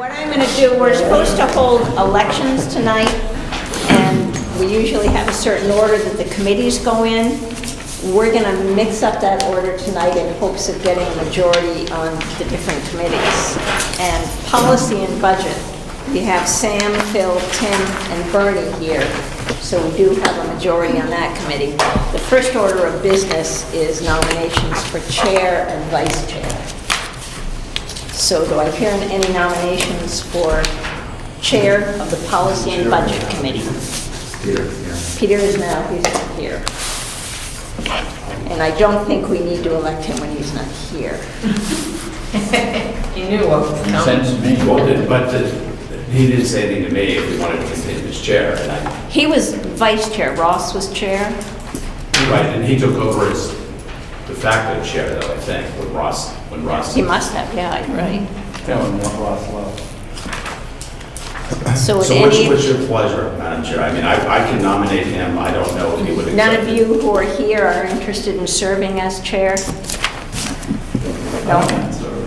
What I'm going to do, we're supposed to hold elections tonight, and we usually have a certain order that the committees go in. We're going to mix up that order tonight in hopes of getting a majority on the different committees. And policy and budget, we have Sam, Phil, Tim, and Bernie here, so we do have a majority on that committee. The first order of business is nominations for chair and vice chair. So do I hear any nominations for chair of the Policy and Budget Committee? Peter, yeah. Peter is now, he's not here. And I don't think we need to elect him when he's not here. You knew what was coming. Sends me. But he didn't say anything to me if we wanted to continue as chair, and He was vice chair, Ross was chair. right, and he took over as de facto chair, though, I think, when Ross. He must have, yeah, right. So would So any, what's your pleasure, Madam Chair? I mean, I can nominate him, I don't know if he would accept. none of you who are here are interested in serving as chair? No?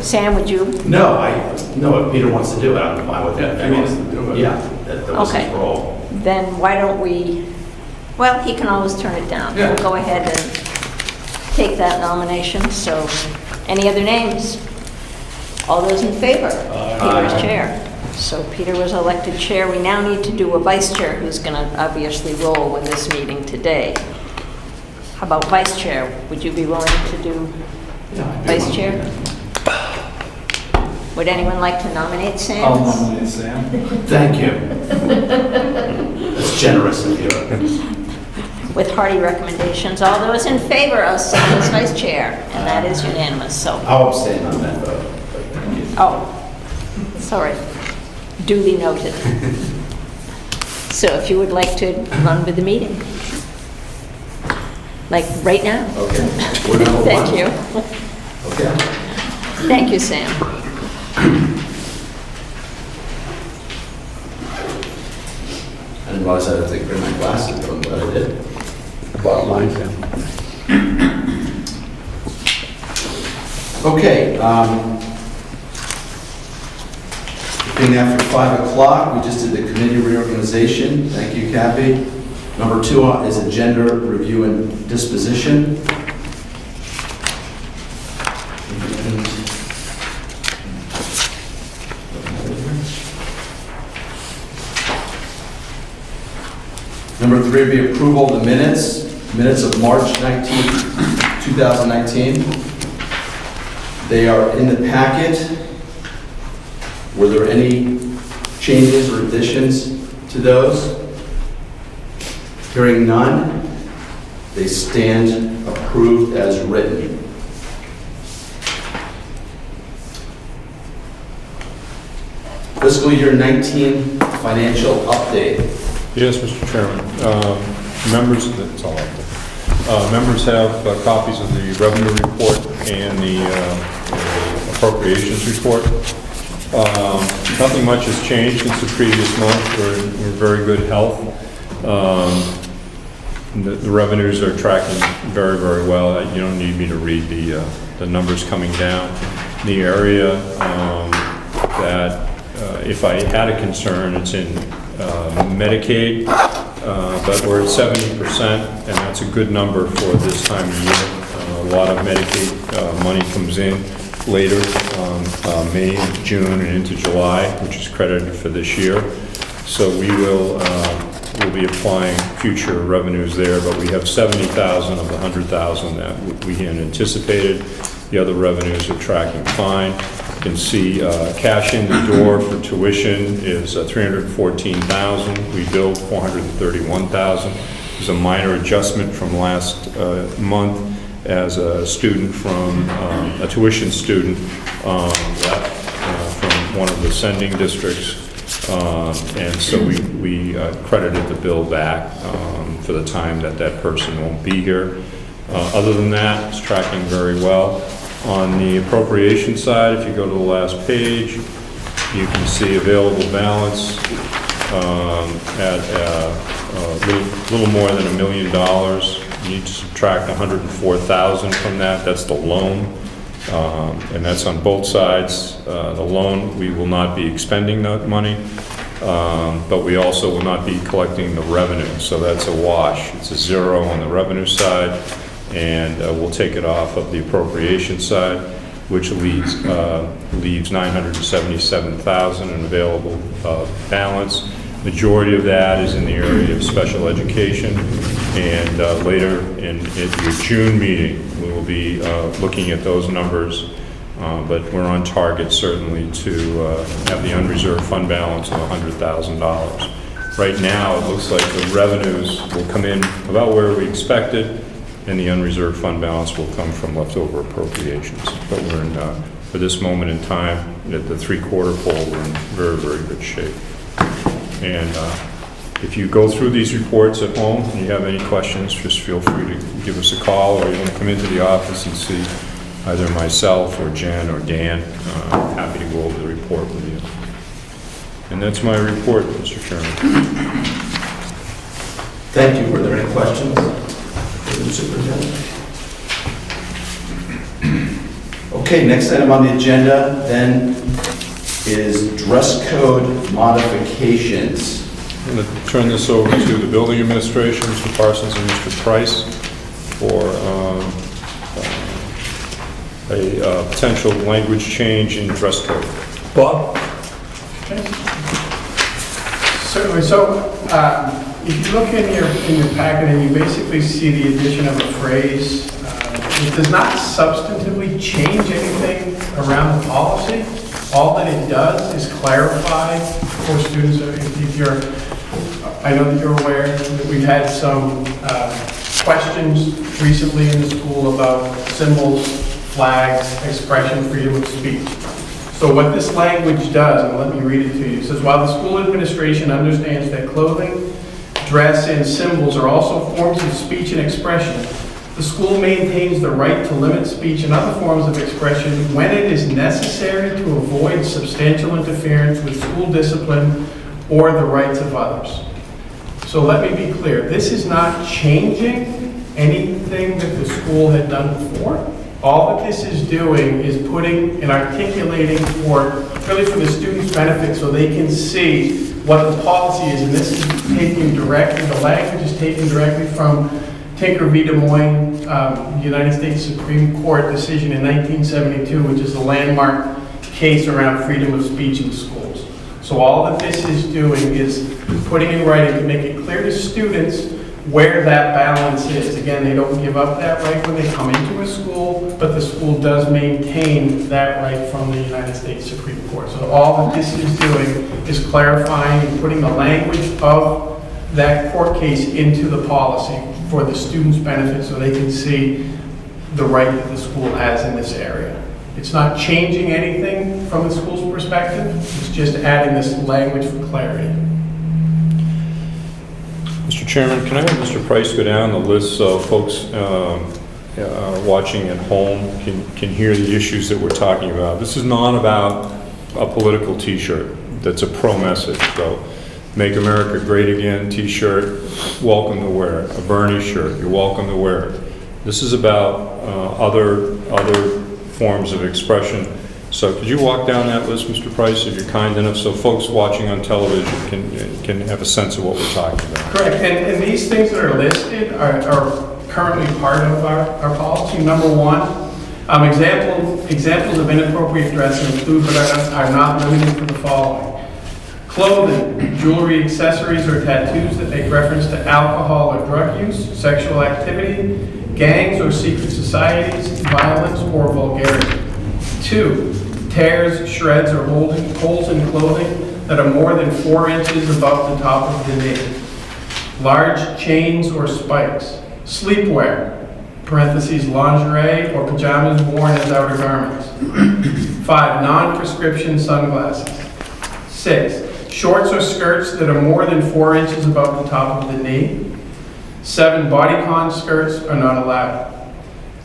Sam, would you? No, if Peter wants to do it, I'm fine with it. If he wants to do it. Yeah, that was his Okay. role. Then why don't we, well, he can always turn it down. Yeah. We'll go ahead and take that nomination. So, any other names? All those in favor? Peter is chair. So Peter was elected chair. We now need to do a vice chair who's going to obviously roll in this meeting today. How about vice chair? Would you be willing to do vice chair? Would anyone like to nominate Sam? I'll nominate Sam. Thank you. That's generous of you. With hearty recommendations. All those in favor of Sam as vice chair? And that is unanimous, so. I'll abstain on that vote, but thank you. Oh, sorry. Duly noted. So if you would like to run with the meeting. Like right now. Okay. We're number Thank one. you. Okay. Thank you, Sam. I didn't realize I had to bring my glasses, but I'm glad I did. Bottom line, Sam. Okay, being after 5 o'clock, we just did the committee reorganization. Thank you, Kathy. Number 2 is agenda review and disposition. Number 3 would be approval of the minutes of March 19th, 2019. They are in the packet. Were there any changes or additions to those? Hearing none, they stand approved as written. Fiscal year 19 financial update. Yes, Mr. Chairman. Members, that's all up there. Members have copies of the revenue report and the appropriations report. Nothing much has changed since the previous month. We're in very good health. The revenues are tracking very, very well. You don't need me to read the numbers coming down. The area that if I had a concern, it's in Medicaid, but we're at 70%, and that's a good number for this time of year. A lot of Medicaid money comes in later, May, June, and into July, which is credited for this year. So we'll be applying future revenues there, but we have 70,000 of the 100,000 that we had anticipated. The other revenues are tracking fine. You can see cash in the door for tuition is 314,000. We billed 431,000. There's a minor adjustment from last month as a student from a tuition student left from one of the sending districts, and so we credited the bill back for the time that person won't be here. Other than that, it's tracking very well. On the appropriation side, if you go to the last page, you can see available balance at a little more than $1 million. You need to subtract 104,000 from that. That's the loan And that's on both sides. The loan, we will not be expending that money, but we also will not be collecting the revenue. So that's a wash. It's a zero on the revenue side, and we'll take it off of the appropriation side, which leaves $977,000 in available balance. Majority of that is in the area of special education, and later in your June meeting, we will be looking at those numbers, but we're on target certainly to have the unreserved fund balance of $100,000. Right now, it looks like the revenues will come in about where we expected, and the unreserved fund balance will come from leftover appropriations. But we're in, for this moment in time, at the three-quarter pole, we're in very, very good shape. And if you go through these reports at home and you have any questions, just feel free to give us a call, or you want to come into the office and see either myself or Jen or Dan. Happy to go over the report with you. And that's my report, Mr. Chairman. Thank you. Were there any questions for the superintendent? Okay, next item on the agenda then is dress code modifications. I'm going to turn this over to the building administration, Mr. Parsons and Mr. Price, for a potential language change in dress code. Bob? Certainly. So if you look in your packet and you basically see the addition of a phrase, it does not substantively change anything around the policy. All that it does is clarify for students. If you're, I know that you're aware that we've had some questions recently in the school about symbols, flags, expression, freedom of speech. So what this language does, and let me read it to you, it says, while the school administration understands that clothing, dress, and symbols are also forms of speech and expression, the school maintains the right to limit speech and other forms of expression when it is necessary to avoid substantial interference with school discipline or the rights of others. So let me be clear, this is not changing anything that the school had done before. All that this is doing is putting and articulating really for the students' benefit so they can see what the policy is. And this is taken directly, the language is taken directly from Tinker v. Des Moines, United States Supreme Court decision in 1972, which is the landmark case around freedom of speech in schools. So all that this is doing is putting in writing to make it clear to students where that balance is. Again, they don't give up that right when they come into a school, but the school does maintain that right from the United States Supreme Court. So all that this is doing is clarifying and putting the language of that court case into the policy for the students' benefit so they can see the right that the school has in this area. It's not changing anything from the school's perspective, it's just adding this language for clarity. Mr. Chairman, can I have Mr. Price go down the list so folks watching at home can hear the issues that we're talking about? This is not about a political t-shirt that's a pro message. So, Make America Great Again t-shirt, welcome to wear it. A Bernie shirt, you're welcome to wear it. This is about other forms of expression. So could you walk down that list, Mr. Price, if you're kind enough, so folks watching on television can have a sense of what we're talking about? Correct, and these things that are listed are currently part of our policy. Number one, examples of inappropriate dress include but are not limited to the following. Clothing, jewelry, accessories, or tattoos that make reference to alcohol or drug use, sexual activity, gangs or secret societies, violence, or vulgarity. 2, tears, shreds, or holes in clothing that are more than 4 inches above the top of the knee. Large chains or spikes. Sleepwear, parentheses, lingerie or pajamas worn as outer garments. 5, non-prescription sunglasses. 6, shorts or skirts that are more than 4 inches above the top of the knee. 7, bodycon skirts are not allowed.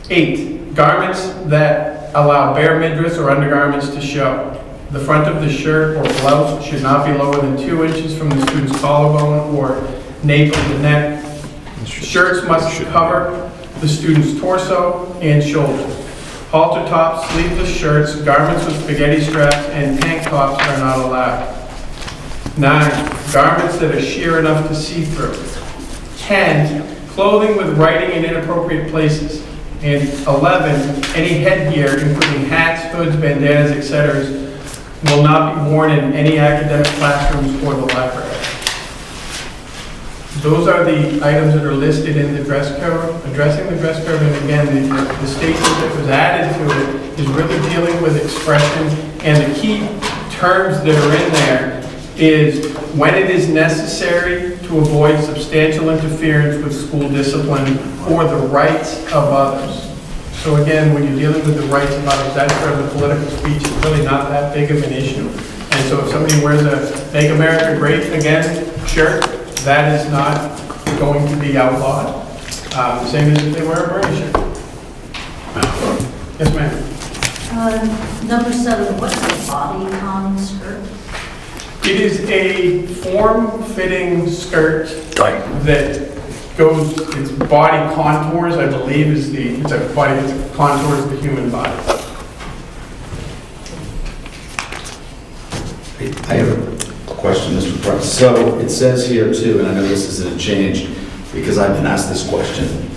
8, garments that allow bare midriffs or undergarments to show. The front of the shirt or blouse should not be lower than 2 inches from the student's collarbone or nape of the neck. Shirts must cover the student's torso and shoulders. Halter tops, sleeveless shirts, garments with spaghetti straps, and tank tops are not allowed. 9, garments that are sheer enough to see through. 10, clothing with writing in inappropriate places. And 11, any headgear, including hats, hoods, bandanas, etc., will not be worn in any academic classrooms or the library. Those are the items that are listed in the dress code. Addressing the dress code, and again, the statement that was added to it is really dealing with expression, and the key terms that are in there is when it is necessary to avoid substantial interference with school discipline or the rights of others. So again, when you're dealing with the rights of others, that's where the political speech is really not that big of an issue. And so if somebody wears a Make America Great Again shirt, that is not going to be outlawed. Same as if they wear a Bernie shirt. Yes, ma'am. Number 7, what's the bodycon skirt? It is a form-fitting skirt that goes, its body contours, I believe, it's contours of the human body. I have a question, Mr. Price. So it says here too, and I know this isn't a change, because I've been asked this question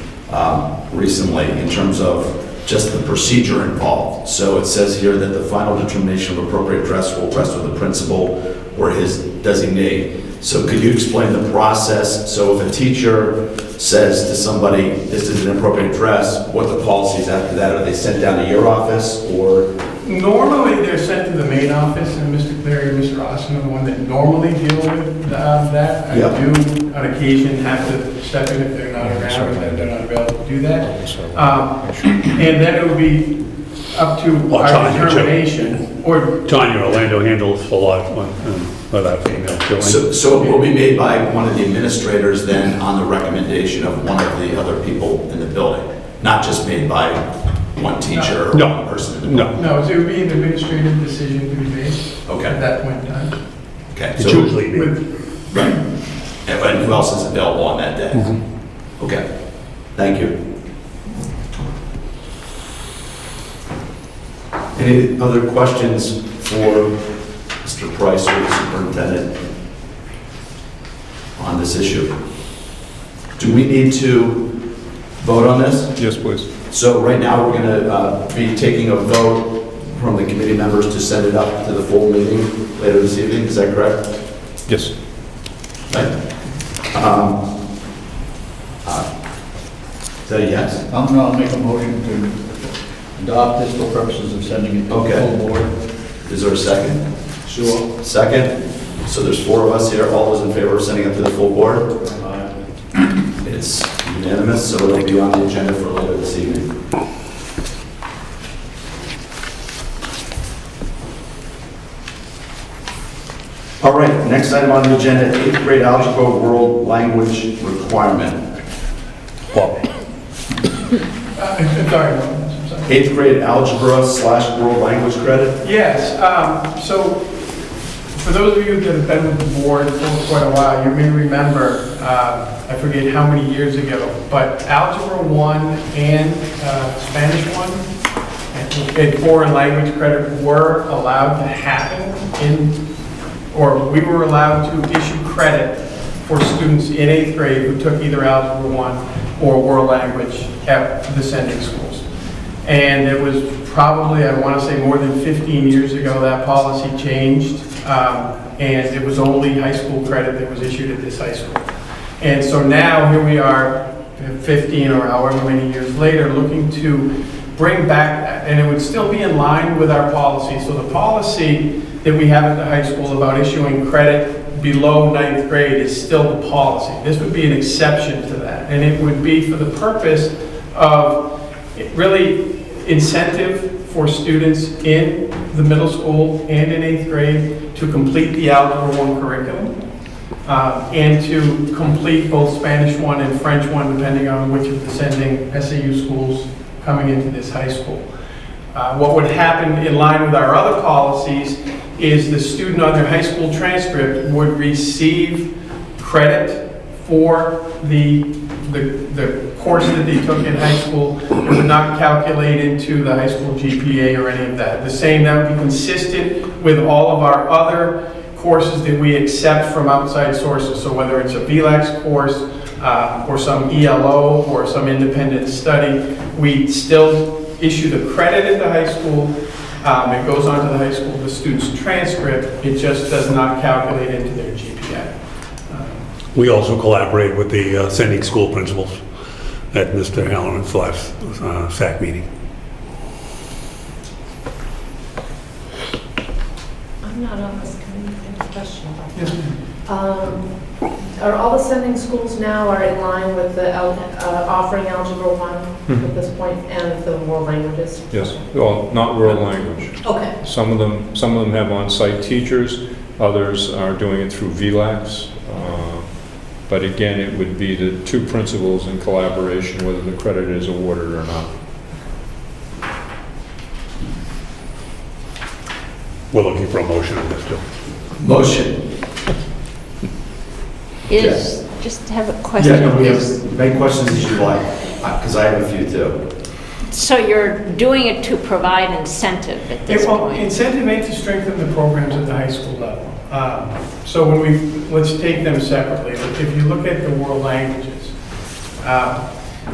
recently in terms of just the procedure involved. So it says here that the final determination of appropriate dress will rest with the principal or his designee. So could you explain the process? So if a teacher says to somebody, this is an appropriate dress, what the policies after that? Are they sent down to your office, or? Normally, they're sent to the main office, and Mr. Cleary and Mr. Austin are the one that normally deal with that. I Yeah. do, on occasion, have to step in if they're not around, or if they're not available to do that. And then it would be up to our Tanya, too. determination, or Tanya Orlando handles a lot on that female filling. So it will be made by one of the administrators then on the recommendation of one of the other people in the building, not just made by one teacher or No. one person in the building? No, no, so it would be an administrative decision to be made Okay. at that point in time. Okay. it's So, usually me. With right. And who else is available on that day? Okay. Thank you. Any other questions for Mr. Price or the superintendent on this issue? Do we need to vote on this? Yes, please. So right now, we're going to be taking a vote from the committee members to send it up to the full meeting later this evening. Is that correct? Yes. Right? Is that a yes? I'm going to make a motion to adopt this for purposes of sending it to the Okay. full board. Is there a second? Sure. Second? So there's 4 of us here. All those in favor of sending it to the full board? It's unanimous, so it'll be on the agenda for later this evening. All right, next item on the agenda, 8th grade algebra world language requirement. Well, I'm sorry, I'm sorry. 8th grade algebra/world language credit? Yes, so for those of you that have been with the board for quite a while, you may remember, I forget how many years ago, but Algebra 1 and Spanish 1 and foreign language credit were allowed to happen or we were allowed to issue credit for students in 8th grade who took either Algebra 1 or world language at the sending schools. And it was probably, I want to say more than 15 years ago, that policy changed. And it was only high school credit that was issued at this high school. And so now here we are, 15 or however many years later, looking to bring back that. And it would still be in line with our policy. So the policy that we have at the high school about issuing credit below 9th grade is still the policy. This would be an exception to that. And it would be for the purpose of really incentive for students in the middle school and in 8th grade to complete the Algebra 1 curriculum and to complete both Spanish 1 and French 1, depending on which of the sending SAU schools coming into this high school. What would happen in line with our other policies is the student on their high school transcript would receive credit for the course that they took in high school. It would not calculate into the high school GPA or any of that. The same, that would be consistent with all of our other courses that we accept from outside sources. So whether it's a VLAX course, or some ELO, or some independent study, we still issue the credit at the high school. It goes on to the high school, the student's transcript. It just does not calculate into their GPA. We also collaborate with the sending school principals at Mr. Halloran's last SAC meeting. I'm not on this committee. I have a question about that. Yes, ma'am. Are all the sending schools now are in line with the offering Algebra 1 at this point and the world languages? Yes, well, not world language. Okay. Some of them have on-site teachers, others are doing it through VLAX. But again, it would be the two principals in collaboration, whether the credit is awarded or not. We're looking for a motion on this, Joe. Motion. Just have a question. Yeah, no, we have as many questions as you like, because I have a few too. So you're doing it to provide incentive at this point? Incentive ain't to strengthen the programs at the high school level. So let's take them separately. If you look at the world languages,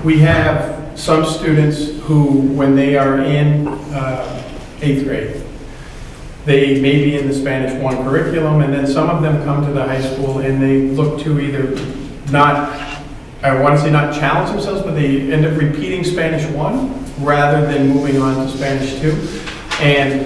we have some students who, when they are in 8th grade, they may be in the Spanish 1 curriculum, and then some of them come to the high school and they look to either I want to say not challenge themselves, but they end up repeating Spanish 1 rather than moving on to Spanish 2. And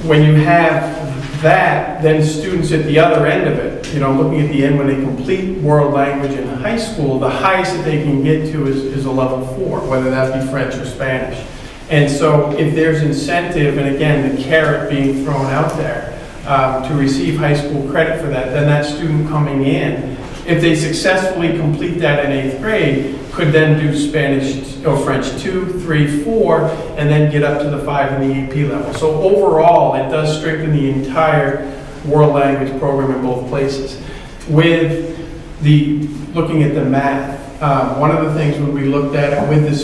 when you have that, then students at the other end of it, looking at the end when they complete world language in high school, the highest that they can get to is a level 4, whether that be French or Spanish. And so if there's incentive, and again, the carrot being thrown out there to receive high school credit for that, then that student coming in, if they successfully complete that in 8th grade, could then do Spanish or French 2, 3, 4, and then get up to the 5 in the AP level. So overall, it does strengthen the entire world language program in both places. With looking at the math, one of the things when we looked at it with the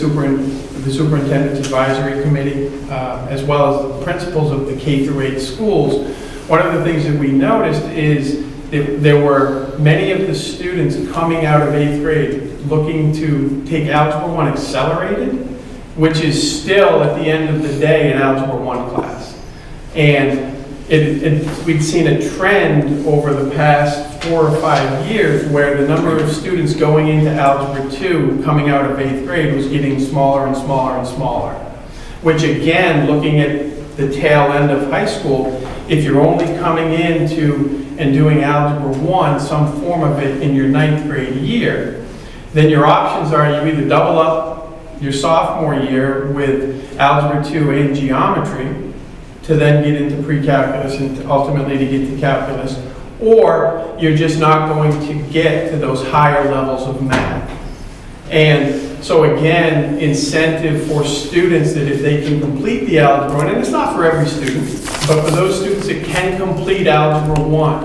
Superintendent's Advisory Committee, as well as the principals of the K-8 schools, one of the things that we noticed is that there were many of the students coming out of 8th grade looking to take Algebra 1 accelerated, which is still at the end of the day an Algebra 1 class. And we'd seen a trend over the past 4 or 5 years where the number of students going into Algebra 2 coming out of 8th grade was getting smaller and smaller and smaller. Which again, looking at the tail end of high school, if you're only coming into and doing Algebra 1, some form of it in your 9th grade year, then your options are you either double up your sophomore year with Algebra 2 and geometry to then get into pre-calculus and ultimately to get to calculus, or you're just not going to get to those higher levels of math. And so again, incentive for students that if they can complete the Algebra 1, and it's not for every student, but for those students that can complete Algebra 1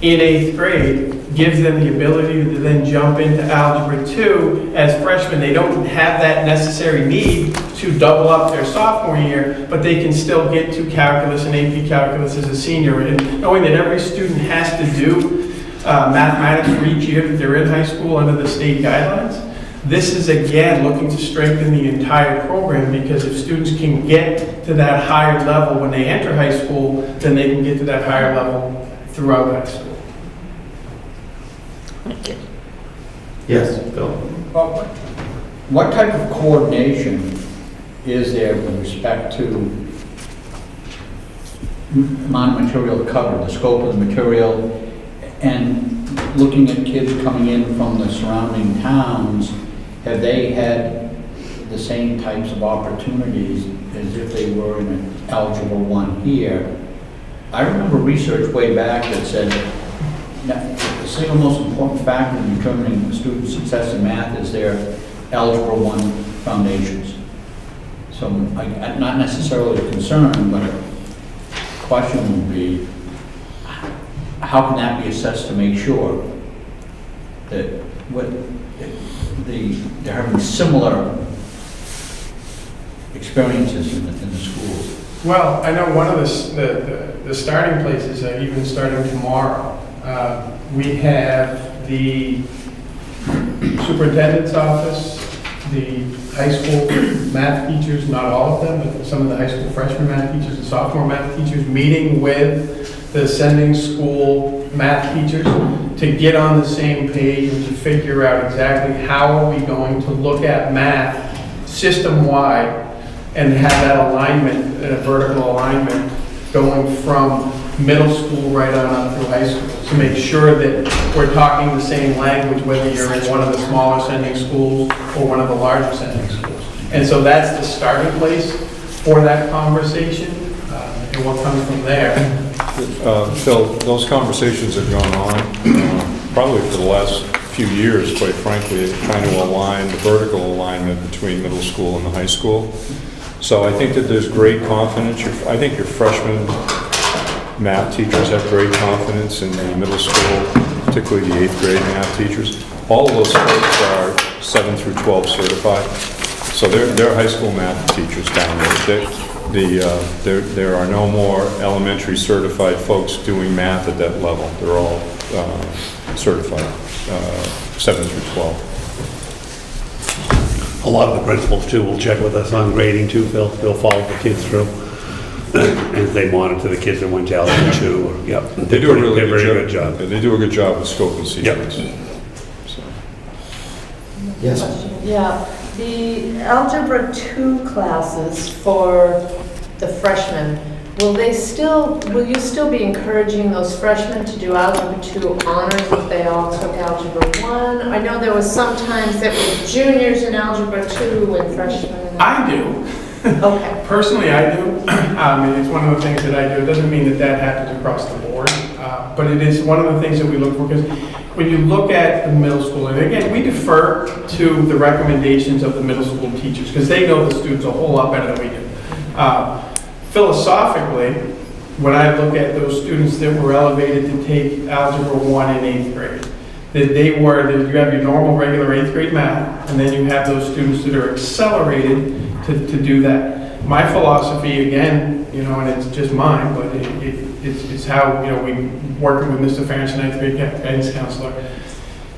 in 8th grade, gives them the ability to then jump into Algebra 2 as freshmen. They don't have that necessary need to double up their sophomore year, but they can still get to calculus and AP calculus as a senior. And knowing that every student has to do mathematics for each year that they're in high school under the state guidelines, this is again looking to strengthen the entire program, because if students can get to that higher level when they enter high school, then they can get to that higher level throughout high school. Thank you. Yes, Bill. What type of coordination is there with respect to amount of material covered, the scope of the material, and looking at kids coming in from the surrounding towns? Have they had the same types of opportunities as if they were in Algebra 1 here? I remember research way back that said the single most important factor in determining student success in math is their Algebra 1 foundations. So not necessarily a concern, but a question would be, how can that be assessed to make sure? that they're having similar experiences in the schools. Well, I know one of the starting places are even starting tomorrow. We have the superintendent's office, the high school math teachers, not all of them, but some of the high school freshman math teachers and sophomore math teachers, meeting with the sending school math teachers to get on the same page and to figure out exactly how are we going to look at math system-wide and have that alignment, a vertical alignment, going from middle school right on up through high school, to make sure that we're talking the same language, whether you're in one of the smaller sending schools or one of the larger sending schools. And so that's the starting place for that conversation, and what comes from there. Phil, those conversations have gone on probably for the last few years, quite frankly, trying to align the vertical alignment between middle school and the high school. So I think that there's great confidence. I think your freshman math teachers have great confidence in the middle school, particularly the 8th grade math teachers. All of those folks are 7 through 12 certified. So they're high school math teachers down there. There are no more elementary certified folks doing math at that level. They're all certified, 7 through 12. A lot of the principals too will check with us on grading too, Phil. They'll follow the kids through. As they monitor the kids that went to Algebra 2. Or, yep. They do a really good job. They do a good job with scope and sequence. Yep. So. Yes. Yeah, the Algebra 2 classes for the freshmen, will you still be encouraging those freshmen to do Algebra 2 honors if they all took Algebra 1? I know there was sometimes that were juniors in Algebra 2 and freshmen. I do. Okay. Personally, I do. It's one of the things that I do. It doesn't mean that that happens across the board, but it is one of the things that we look for, because when you look at the middle school, and again, we defer to the recommendations of the middle school teachers, because they know the students a whole lot better than we do. Philosophically, when I look at those students that were elevated to take Algebra 1 in 8th grade, that you have your normal regular 8th grade math, and then you have those students that are accelerated to do that. My philosophy, again, and it's just mine, but it's how, we working with Mr. Ferentz, 9th grade guidance counselor,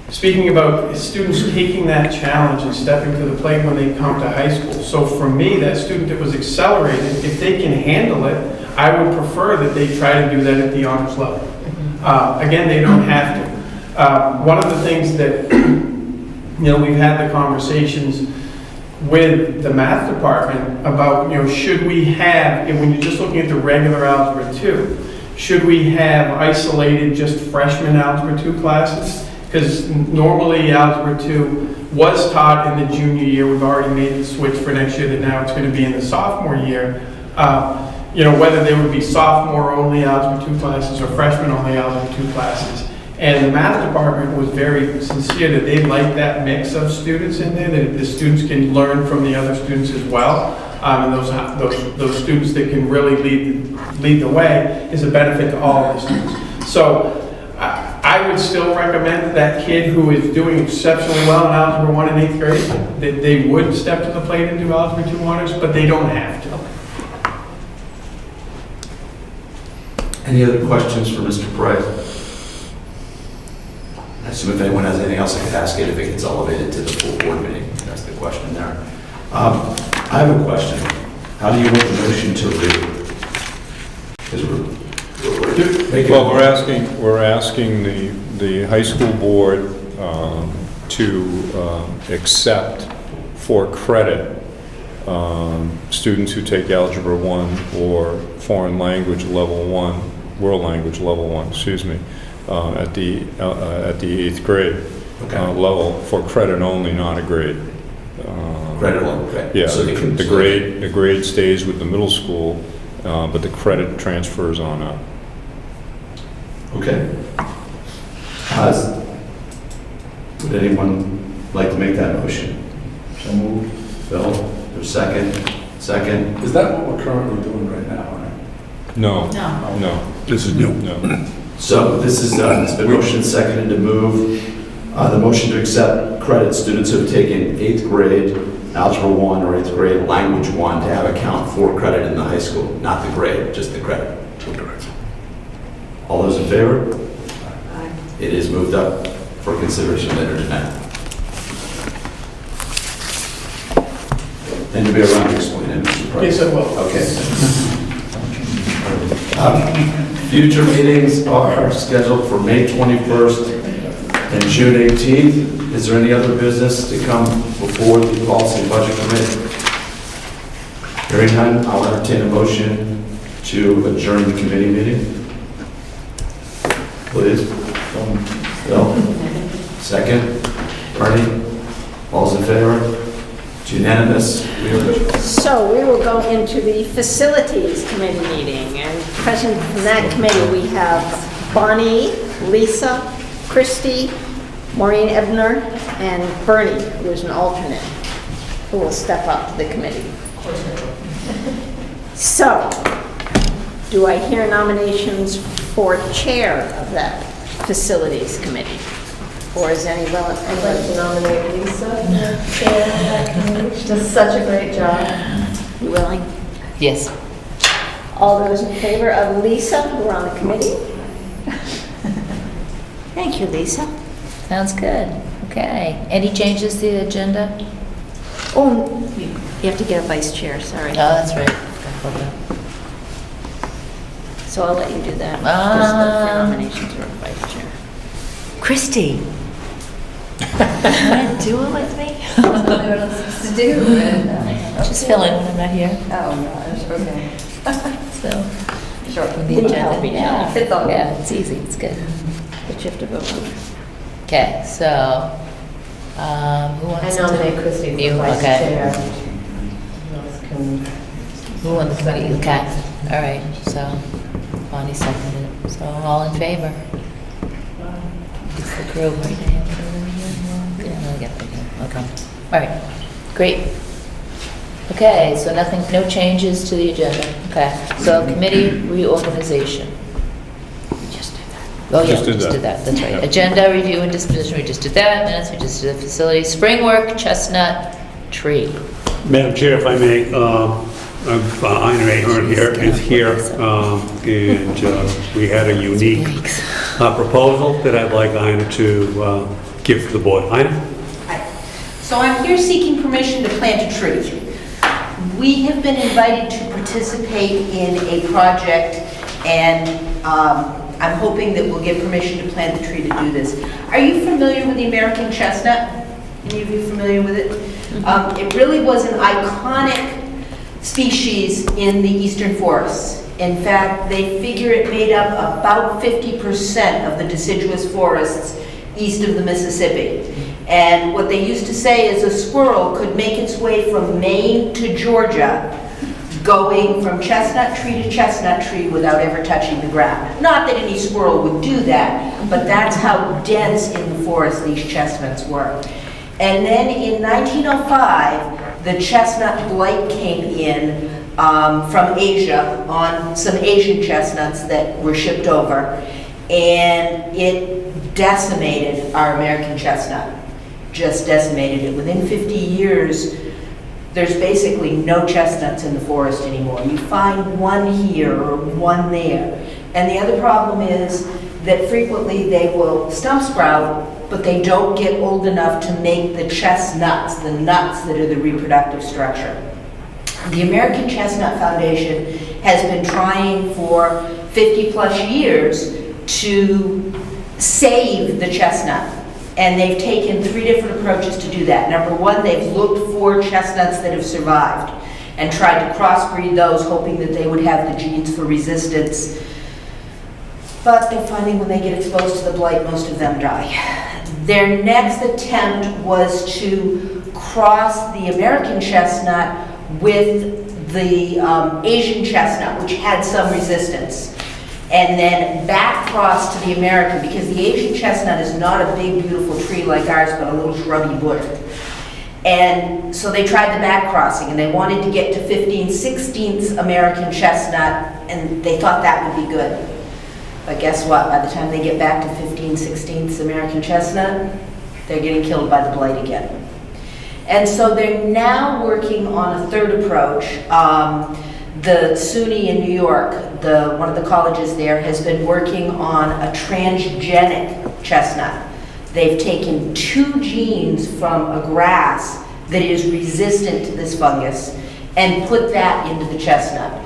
speaking about students taking that challenge and stepping to the plate when they come to high school. So for me, that student that was accelerated, if they can handle it, I would prefer that they try to do that at the honors level. Again, they don't have to. One of the things that, we've had the conversations with the math department about, should we have, and when you're just looking at the regular Algebra 2, should we have isolated just freshman Algebra 2 classes? Because normally Algebra 2 was taught in the junior year. We've already made the switch for next year that now it's going to be in the sophomore year. Whether there would be sophomore only Algebra 2 classes or freshman only Algebra 2 classes. And the math department was very sincere that they like that mix of students in there, that the students can learn from the other students as well. And those students that can really lead the way is a benefit to all of the students. So I would still recommend that kid who is doing exceptionally well in Algebra 1 in 8th grade, that they would step to the plate and do Algebra 2 honors, but they don't have to. Any other questions for Mr. Price? I assume if anyone has anything else, I could ask it if it gets elevated to the full board meeting. That's the question there. I have a question. How do you want the motion to read? Well, we're asking the high school board to accept for credit students who take Algebra 1 or Foreign Language Level 1, World Language Level 1, at the 8th grade level for credit only, not a grade. Credit only, okay. Yeah, So the grade stays with the middle school, but the credit transfers on up. Okay. Would anyone like to make that motion? So moved. Phil, there's second. Second. Is that what we're currently doing right now, right? No. No. No. This is new. No. So this is, it's been motion seconded to move The motion to accept credit students who have taken 8th grade Algebra 1 or 8th grade Language 1 to have account for credit in the high school, not the grade, just the credit. All those in favor? It is moved up for consideration later tonight. And you'll be around to explain it, Mr. Price. Yes, I will. Okay. Future meetings are scheduled for May 21st and June 18th. Is there any other business to come before the Policy and Budget Committee? Hearing none, I'll entertain a motion to adjourn the committee meeting. Please. Bill? Second? Bernie? All's in favor? It's unanimous. We are adjourned. So we will go into the Facilities Committee meeting, and present from that committee, we have Bonnie, Lisa, Christy, Maureen Ebner, and Bernie, who is an alternate, who will step up to the committee. So, do I hear nominations for chair of that Facilities Committee? Or is anyone? I'd like to nominate Lisa for chair of that committee. She does such a great job. You willing? Yes. All those in favor of Lisa, who are on the committee? Thank you, Lisa. Sounds good. Okay. Any changes to the agenda? Oh, you have to get a vice chair, sorry. Oh, that's right. So I'll let you do that. Just look for Um, nominations for vice chair. Christy. Want to do it with me? What else is to do? Just fill in when I'm not here. Oh, gosh, okay. So, Sure. from the We'll agenda. help each other. Yeah. Fits all. Yeah, it's easy. It's good. But you have to vote on it. Okay, so, who I wants to? nominate Christie You, for vice okay. chair. Who else can- Who on the committee? Okay, all right, so Bonnie seconded it. So all in favor? It's the group. Yeah, I get it. Okay, all right, great. Okay, so nothing, no changes to the agenda. Okay, so committee reorganization. Just do that. Oh, yeah, Just we did just that. did that, that's right. Yeah. Agenda review and disposition, we just did that. Minutes, we just did the facility. Spring work, chestnut tree. Madam Chair, if I may, Ina Ahern here is here, and we had a unique proposal that I'd like Ina to give to the board. Ina? So I'm here seeking permission to plant a tree. We have been invited to participate in a project, and I'm hoping that we'll get permission to plant the tree to do this. Are you familiar with the American chestnut? Any of you familiar with it? It really was an iconic species in the eastern forests. In fact, they figure it made up about 50% of the deciduous forests east of the Mississippi. And what they used to say is a squirrel could make its way from Maine to Georgia, going from chestnut tree to chestnut tree without ever touching the ground. Not that any squirrel would do that, but that's how dense in the forest these chestnuts were. And then in 1905, the chestnut blight came in from Asia on some Asian chestnuts that were shipped over, and it decimated our American chestnut. Just decimated it. Within 50 years, there's basically no chestnuts in the forest anymore. You find one here or one there. And the other problem is that frequently they will stump sprout, but they don't get old enough to make the chestnuts, the nuts that are the reproductive structure. The American Chestnut Foundation has been trying for 50 plus years to save the chestnut. And they've taken 3 different approaches to do that. Number one, they've looked for chestnuts that have survived and tried to crossbreed those, hoping that they would have the genes for resistance. But they're finding when they get exposed to the blight, most of them die. Their next attempt was to cross the American chestnut with the Asian chestnut, which had some resistance, and then back cross to the American, because the Asian chestnut is not a big, beautiful tree like ours, but a little shrubby bush. And so they tried the back crossing, and they wanted to get to 15/16 American chestnut, and they thought that would be good. But guess what? By the time they get back to 15/16 American chestnut, They're getting killed by the blight again. And so they're now working on a third approach. The SUNY in New York, one of the colleges there, has been working on a transgenic chestnut. They've taken 2 genes from a grass that is resistant to this fungus and put that into the chestnut.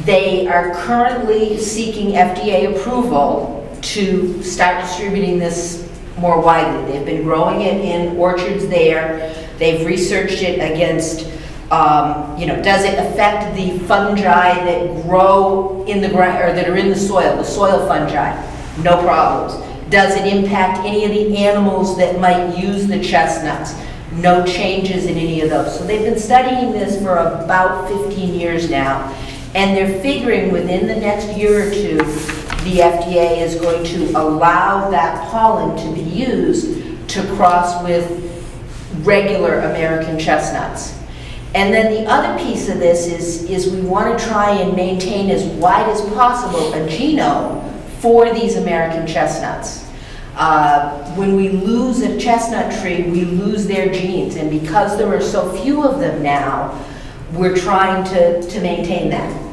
They are currently seeking FDA approval to start distributing this more widely. They've been growing it in orchards there. They've researched it against, does it affect the fungi that grow in the ground or that are in the soil fungi? No problems. Does it impact any of the animals that might use the chestnuts? No changes in any of those. So they've been studying this for about 15 years now, and they're figuring within the next year or two, the FDA is going to allow that pollen to be used to cross with regular American chestnuts. And then the other piece of this is we want to try and maintain as wide as possible a genome for these American chestnuts. When we lose a chestnut tree, we lose their genes, and because there are so few of them now, we're trying to maintain that.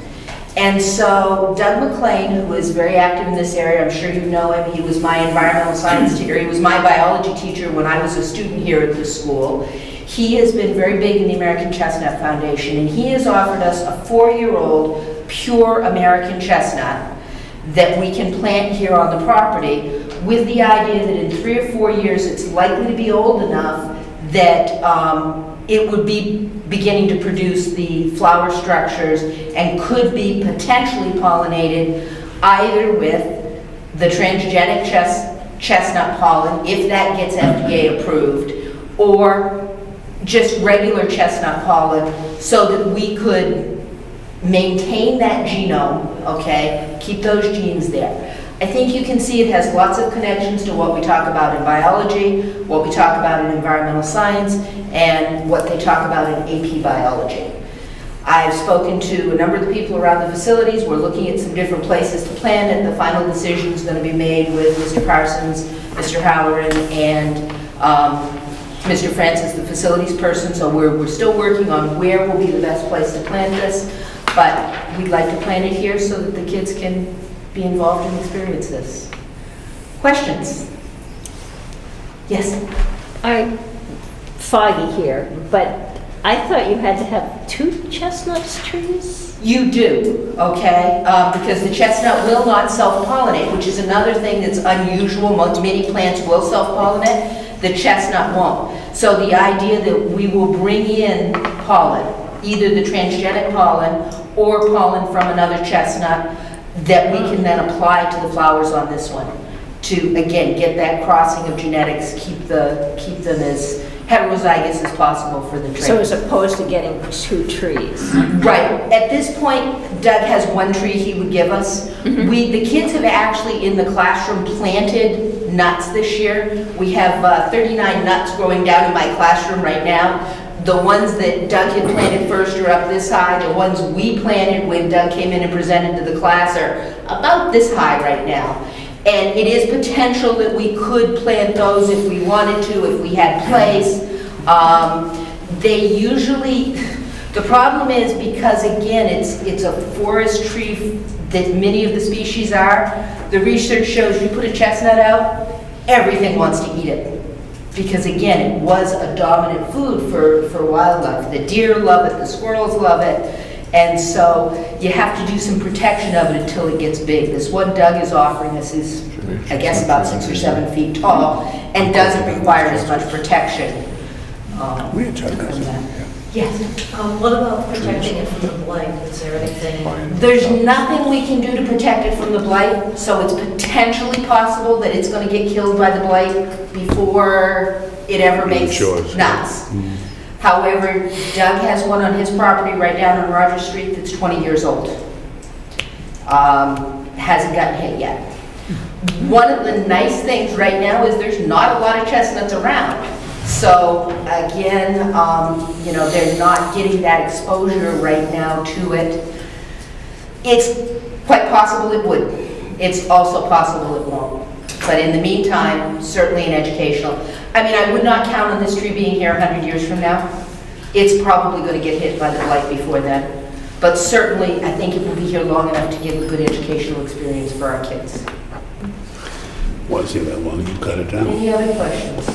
And so Doug McLean, who is very active in this area, I'm sure you know him, he was my environmental science teacher, he was my biology teacher when I was a student here at the school. He has been very big in the American Chestnut Foundation, and he has offered us a 4-year-old pure American chestnut that we can plant here on the property with the idea that in 3 or 4 years it's likely to be old enough that it would be beginning to produce the flower structures and could be potentially pollinated either with the transgenic chestnut pollen, if that gets FDA approved, or just regular chestnut pollen, so that we could maintain that genome, okay, keep those genes there. I think you can see it has lots of connections to what we talk about in biology, what we talk about in environmental science, and what they talk about in AP biology. I've spoken to a number of the people around the facilities. We're looking at some different places to plant it. The final decision is going to be made with Mr. Parsons, Mr. Halloran, and Mr. Francis, the facilities person. So we're still working on where will be the best place to plant this, but we'd like to plant it here so that the kids can be involved and experience this. Questions? Yes? I'm foggy here, but I thought you had to have 2 chestnuts trees? You do, okay? Because the chestnut will not self-pollinate, which is another thing that's unusual. Many plants will self-pollinate, the chestnut won't. So the idea that we will bring in pollen, either the transgenic pollen or pollen from another chestnut, that we can then apply to the flowers on this one to, again, get that crossing of genetics, keep them as heterozygous as possible for the trait. So as opposed to getting 2 trees? Right. At this point, Doug has 1 tree he would give us. The kids have actually in the classroom planted nuts this year. We have 39 nuts growing down in my classroom right now. The ones that Doug had planted first are up this high. The ones we planted when Doug came in and presented to the class are about this high right now. And it is potential that we could plant those if we wanted to, if we had place. They usually, the problem is because again, it's a forest tree that many of the species are. The research shows you put a chestnut out, everything wants to eat it. Because again, it was a dominant food for wildlife. The deer love it, the squirrels love it, and so you have to do some protection of it until it gets big. This one Doug is offering us is, I guess, about 6 or 7 feet tall, and doesn't require as much protection. We had tried that. Yes. What about protecting it from the blight? Is there anything? There's nothing we can do to protect it from the blight, so it's potentially possible that it's going to get killed by the blight before it ever makes nuts. However, Doug has one on his property right down on Roger Street that's 20 years old. Hasn't gotten hit yet. One of the nice things right now is there's not a lot of chestnuts around. So again, they're not getting that exposure right now to it. It's quite possible it would. It's also possible it won't. But in the meantime, certainly an educational. I mean, I would not count on this tree being here 100 years from now. It's probably going to get hit by the blight before then. But certainly, I think it will be here long enough to give a good educational experience for our kids. Was here that long, you cut it down. Any other questions?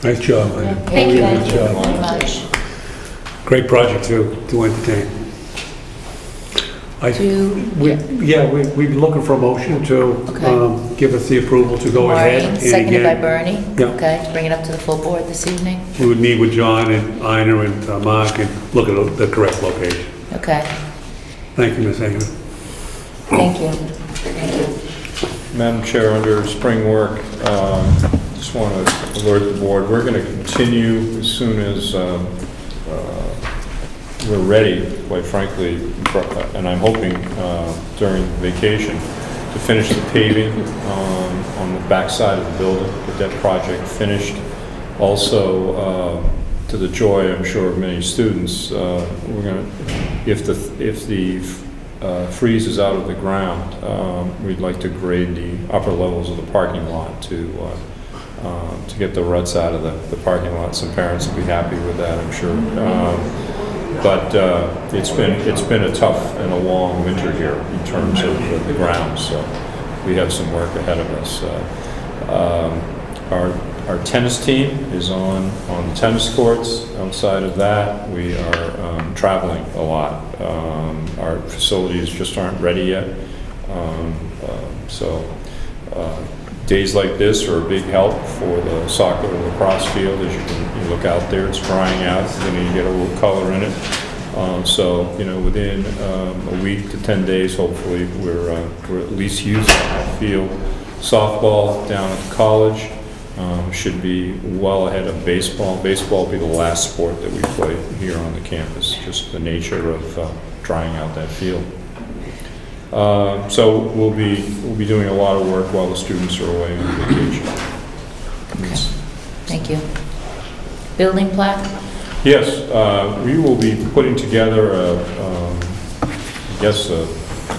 Nice job, man. Thank you. Nice job. Very much. Great project to entertain. We'd be looking for a motion to Okay. give us the approval to go ahead. Maureen, and seconded by again, Bernie. Yeah. Okay, to bring it up to the full board this evening. We would meet with John and Ina and Mark and look at the correct location. Okay, Thank you, Ms. Hagan. thank you. Madam Chair, under spring work, just want to alert the board, we're going to continue as soon as we're ready, quite frankly, and I'm hoping during vacation, to finish the paving on the back side of the building, get that project finished. Also, to the joy, I'm sure, of many students, we're going to, if the freeze is out of the ground, we'd like to grade the upper levels of the parking lot to get the ruts out of the parking lot. Some parents will be happy with that, I'm sure. But it's been a tough and a long winter here in terms of the ground, so we have some work ahead of us. Our tennis team is on the tennis courts. Outside of that, we are traveling a lot. Our facilities just aren't ready yet. Days like this are a big help for the soccer and lacrosse field. As you look out there, it's drying out, then you get a little color in it. Within a week to 10 days, hopefully, we're at least using that field. Softball down at the college should be well ahead of baseball. Baseball will be the last sport that we play here on the campus, just the nature of drying out that field. So we'll be doing a lot of work while the students are away on vacation. Okay. Thank you. Building plaque? Yes, we will be putting together a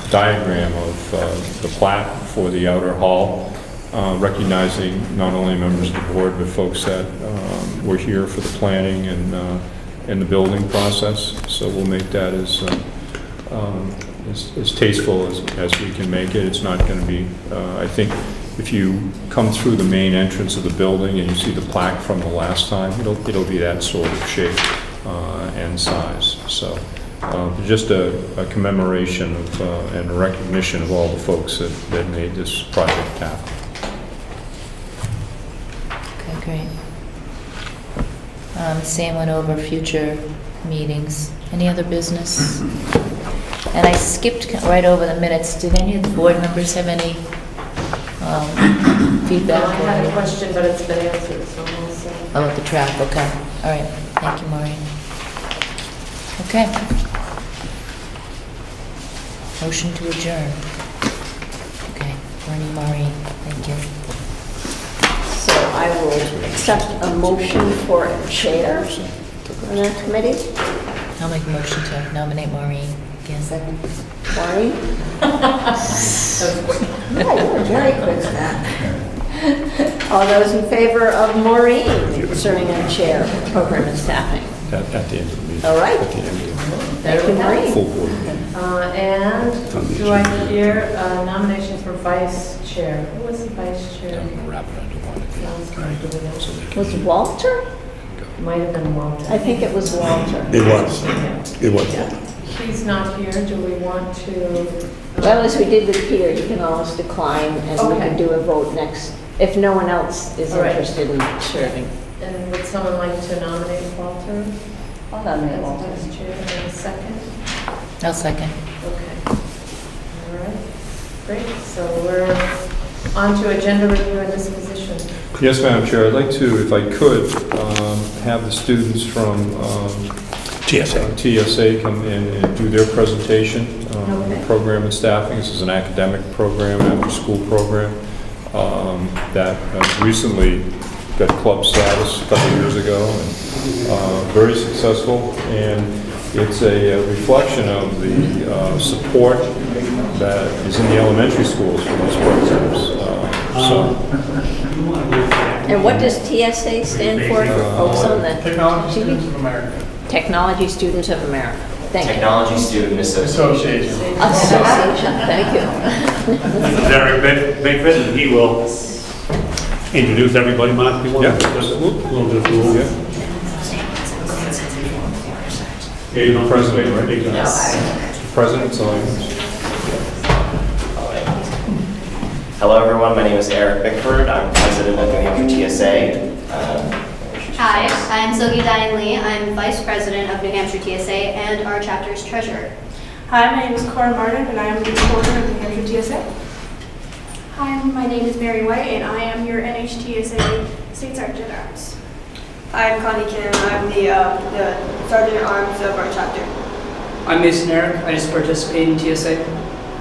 diagram of the plaque for the outer hall, recognizing not only members of the board, but folks that were here for the planning and the building process. So we'll make that as tasteful as we can make it. It's not going to be, I think, if you come through the main entrance of the building and you see the plaque from the last time, it'll be that sort of shape and size. So just a commemoration of and a recognition of all the folks that made this project happen. Okay, great. Sam went over future meetings. Any other business? And I skipped right over the minutes. Did any of the board members have any feedback? I had a question, but it's been answered, so we'll see. Oh, at the track, okay. All right, thank you, Maureen. Okay. Motion to adjourn. Okay, Bernie, Maureen, thank you. So I will accept a motion for a chair on that committee. I'll make a motion to nominate Maureen again. Second. Maureen? Yeah, you were very quick with that. All those in favor of Maureen serving on chair, program and staffing? At the end of the meeting. All right. At the end of Thank you, Maureen. the full board meeting. And do I hear nominations for vice chair? Who was the vice chair? I'm gonna wrap it under one. Was Walter? Might have been Walter. I think it was Walter. It was. It was. He's not here. Do we want to? Well, as we did with Peter, you can always decline and we Okay. can do a vote next, if no one else is All right. interested in serving. And would someone like to nominate Walter I'll nominate as Walter. vice chair in a second? I'll second. Okay. All right. Great. So we're on to agenda review in this position. Yes, Madam Chair, I'd like to, if I could, have the students from TSA come in and do their presentation on the program and staffing. This is an academic program, after-school program, that recently got club status a couple of years ago, and very successful. And It's a reflection of the support that is in the elementary schools for these programs. And what does TSA stand for folks on the Technology TV? Students of America. Technology Students of America. Thank you. Technology Student Association. Association, thank you. This is Eric Bickford, and he will introduce everybody. Mark, do you want to just a little bit of rule? Yeah. You're the president, right? President, so Hello everyone, my name is Eric Bickford. I'm president of New Hampshire TSA. Hi, I'm Sogi Diane Lee. I'm vice president of New Hampshire TSA and our chapter's treasurer. Hi, my name is Cora Martin and I am the recorder of New Hampshire TSA. Hi, my name is Mary White and I am your NHTSA State Sergeant at Arms. I'm Connie Kim. I'm the Sergeant at Arms of our chapter. I'm Mason Eric. I just participate in TSA.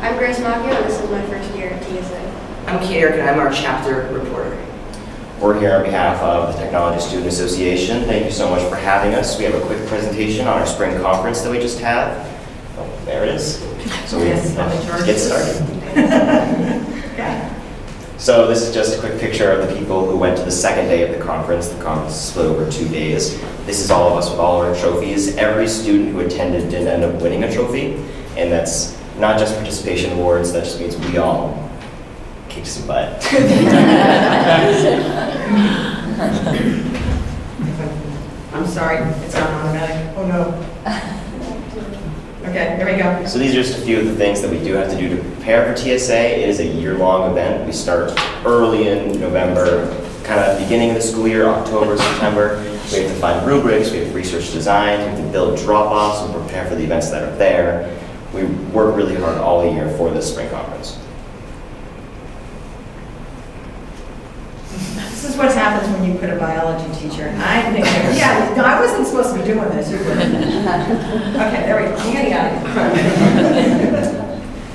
I'm Grace Macchio and this is my first year at TSA. I'm Kate Eric and I'm our chapter reporter. We're here on behalf of the Technology Student Association. Thank you so much for having us. We have a quick presentation on our spring conference that we just had. Oh, there it is. So we let's get started. So this is just a quick picture of the people who went to the second day of the conference. The conference is split over 2 days. This is all of us with all our trophies. Every student who attended didn't end up winning a trophy, and that's not just participation awards, that just means we all kicked some butt. I'm sorry, it's on automatic. Oh no. Okay, here we go. So these are just a few of the things that we do have to do to prepare for TSA. It is a year-long event. We start early in November, kind of beginning of the school year, October, September. We have to find rubrics, we have to research designs, we have to build drop-offs and prepare for the events that are there. We work really hard all year for this spring conference. This is what happens when you put a biology teacher. I think, yeah, no, I wasn't supposed to be doing this. You were. Okay, there we go. I'm getting out of here.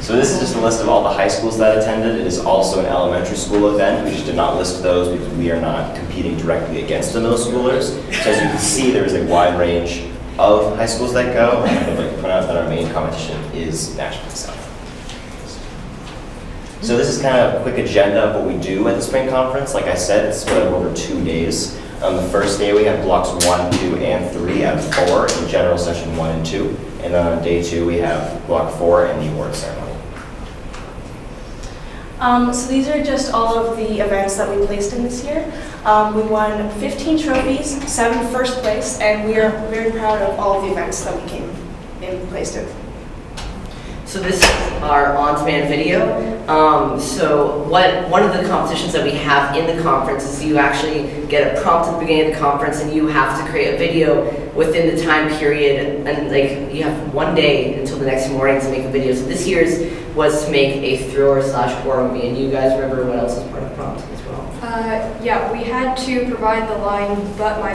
So this is just a list of all the high schools that attended. It is also an elementary school event. We just did not list those because we are not competing directly against the middle schoolers. So as you can see, there is a wide range of high schools that go. And I would like to point out that our main competition is National South. So this is kind of a quick agenda of what we do at the spring conference. Like I said, it's split up over 2 days. On the first day, we have blocks 1, 2, and 3 out of 4 in general session 1 and 2. And then on day 2, we have block 4 and the award ceremony. So these are just all of the events that we placed in this year. We won 15 trophies, 7 first place, and we are very proud of all of the events that we came and placed in. So this is our on-demand video. So one of the competitions that we have in the conference is you actually get a prompt at the beginning of the conference and you have to create a video within the time period, and like you have 1 day until the next morning to make a video. So this year's was to make a thriller/horror movie, and you guys remember what else is part of the prompt as well? Yeah, we had to provide the line, but my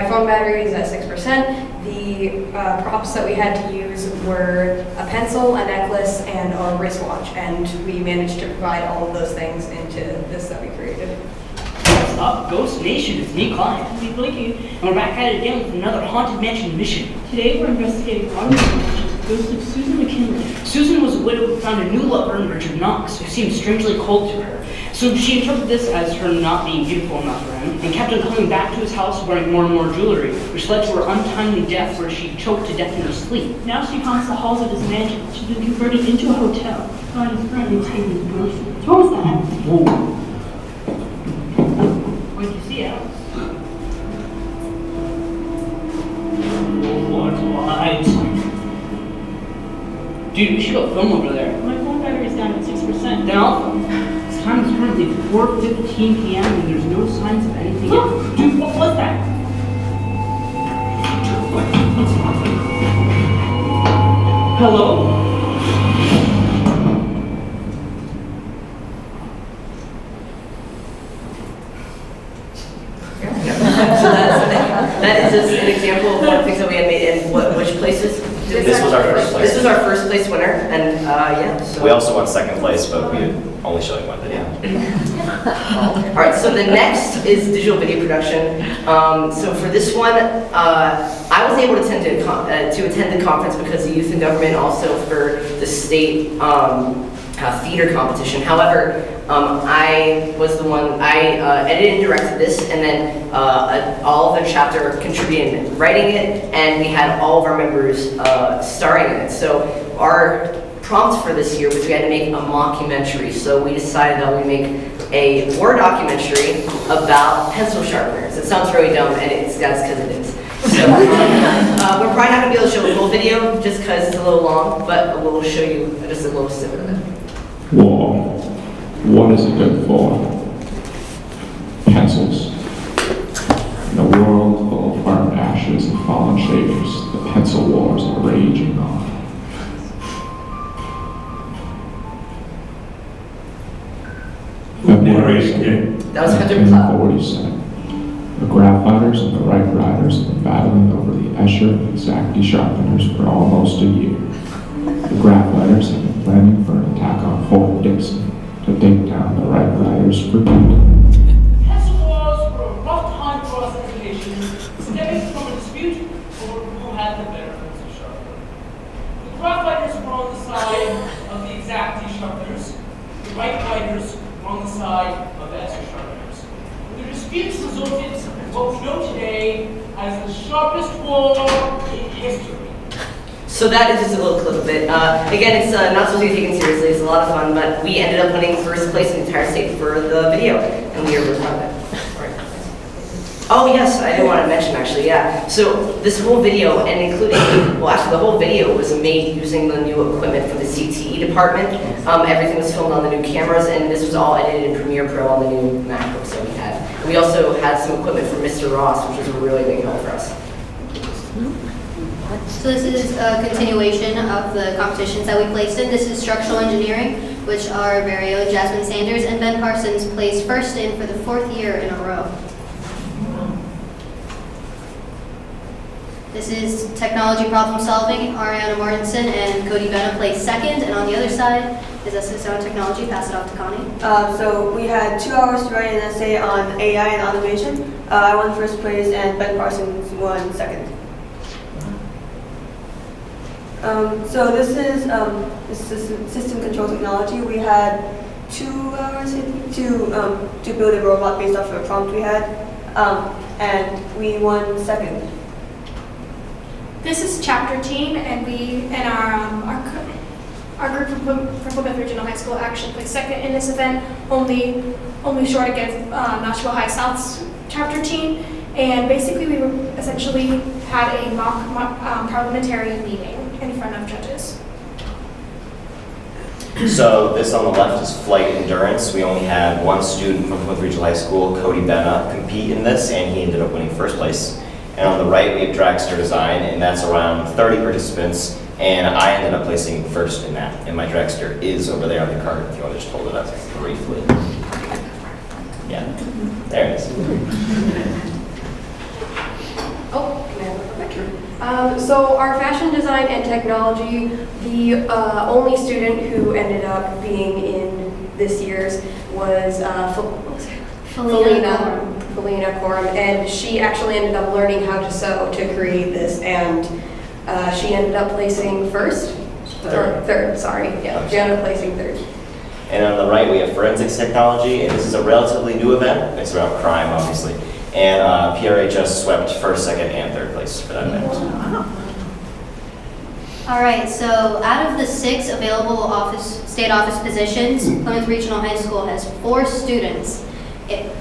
phone battery is at 6%. The props that we had to use were a pencil, a necklace, and a wristwatch, and we managed to provide all of those things into this that we created. What's up, Ghost Nation? It's me, Clyde. It's Blakey, and we're back at it again with another Haunted Mansion mission. Today we're investigating Haunted Mansion, the ghost of Susan McKinley. Susan was a widow who found a new lover in Richard Knox, who seemed strangely cold to her. So she interpreted this as her not being beautiful enough for him, and kept on coming back to his house wearing more and more jewelry, which led to her untimely death where she choked to death in her sleep. Now she haunts the halls of his mansion. She's been converted into a hotel. God is currently taking his groceries. What was that? Whoa. What did you see, Alex? What? Dude, we should go film over there. My phone battery is down at 6%. Then I'll film. This time is currently 4:15 p.m. and there's no signs of anything else. Dude, what was that? Hello? So that is just an example of one of the things that we had made in which places? This was our first place. This was our first place winner, and yeah. So. We also won second place, but we only showing one video. All right, so the next is digital video production. So for this one, I was able to attend the conference because of Youth in Government, also for the state theater competition. However, I was the one, I edited and directed this, and then all of the chapter contributed in writing it, and we had all of our members starring in it. So our prompt for this year was we had to make a mockumentary. So we decided that we'd make a war documentary about pencil sharpeners. It sounds really dumb, and that's because it is. So we're probably not going to be able to show the full video just because it's a little long, but we'll show you just a little snippet of it. War. What is it good for? Pencils. In a world full of burnt ashes and fallen shapers, the pencil wars are raging on. February 2nd, That was 1947. The graphiters and the Reich Riders have been battling over the Escher and Exacti sharpeners for almost a year. The graphiters have been planning for an attack on Fort Dixon to take down the Reich Riders for good. Pencil wars were a rough time for us education, stemming from a dispute over who had the better pencil sharpener. The graphiters were on the side of the Exacti sharpeners, the Reich Riders were on the side of the Escher sharpeners. The disputes resulted in what we know today as the sharpest war in history. So that is just a little clip of it. Again, it's not supposed to be taken seriously. It's a lot of fun, but we ended up winning first place in the entire state for the video, and we are really proud of it. Oh yes, I did want to mention actually, yeah. So this whole video, and including, well actually the whole video was made using the new equipment from the CTE department. Everything was filmed on the new cameras, and this was all edited in Premiere Pro on the new MacBooks that we had. And we also had some equipment from Mr. Ross, which was a really big help for us. So this is a continuation of the competitions that we placed in. This is structural engineering, which our very own Jasmine Sanders and Ben Parsons placed first in for the 4th year in a row. This is technology problem solving. Ariana Martinson and Cody Benna placed second, and on the other side is SSO and technology. Pass it off to Connie. So we had 2 hours to write an essay on AI and automation. I won first place, and Ben Parsons won second. So this is system control technology. We had 2 hours to build a robot based off of a prompt we had, and we won second. This is chapter team, and our group from Plymouth Regional High School actually placed second in this event, only short against Nashville High South's chapter team. And basically, we essentially had a mock parliamentarian meeting in front of judges. So this on the left is flight endurance. We only had one student from Plymouth Regional High School, Cody Benna, compete in this, and he ended up winning first place. And on the right, we have dragster design, and that's around 30 participants, and I ended up placing first in that. And my dragster is over there on the card, if you want to just hold it up briefly. Yeah, there it is. So our fashion design and technology, the only student who ended up being in this year's was Felina Corum, and she actually ended up learning how to sew to create this, and she ended up placing third, sorry. Yeah, she ended up placing third. And on the right, we have forensics technology, and this is a relatively new event. It's about crime, obviously. And PRHS swept first, second, and third place for that event. All right, so out of the 6 available state office positions, Plymouth Regional High School has 4 students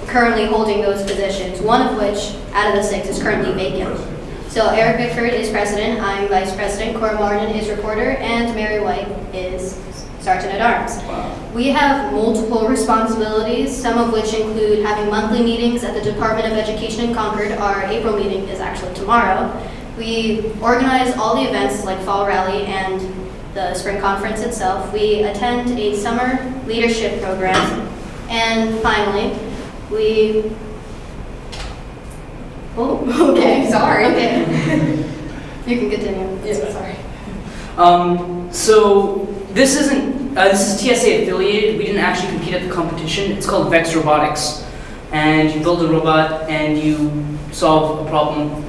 currently holding those positions, one of which, out of the 6, is currently vacant. So Eric Bickford is president, I'm vice president, Cora Martin is reporter, and Mary White is sergeant at arms. Wow. We have multiple responsibilities, some of which include having monthly meetings at the Department of Education in Concord. Our April meeting is actually tomorrow. We organize all the events like Fall Rally and the Spring Conference itself. We attend a summer leadership program. And finally, we... Oh, okay, sorry. Okay. You can continue. Yeah, sorry. So this isn't, this is TSA affiliated. We didn't actually compete at the competition. It's called Vex Robotics. And you build a robot and you solve a problem.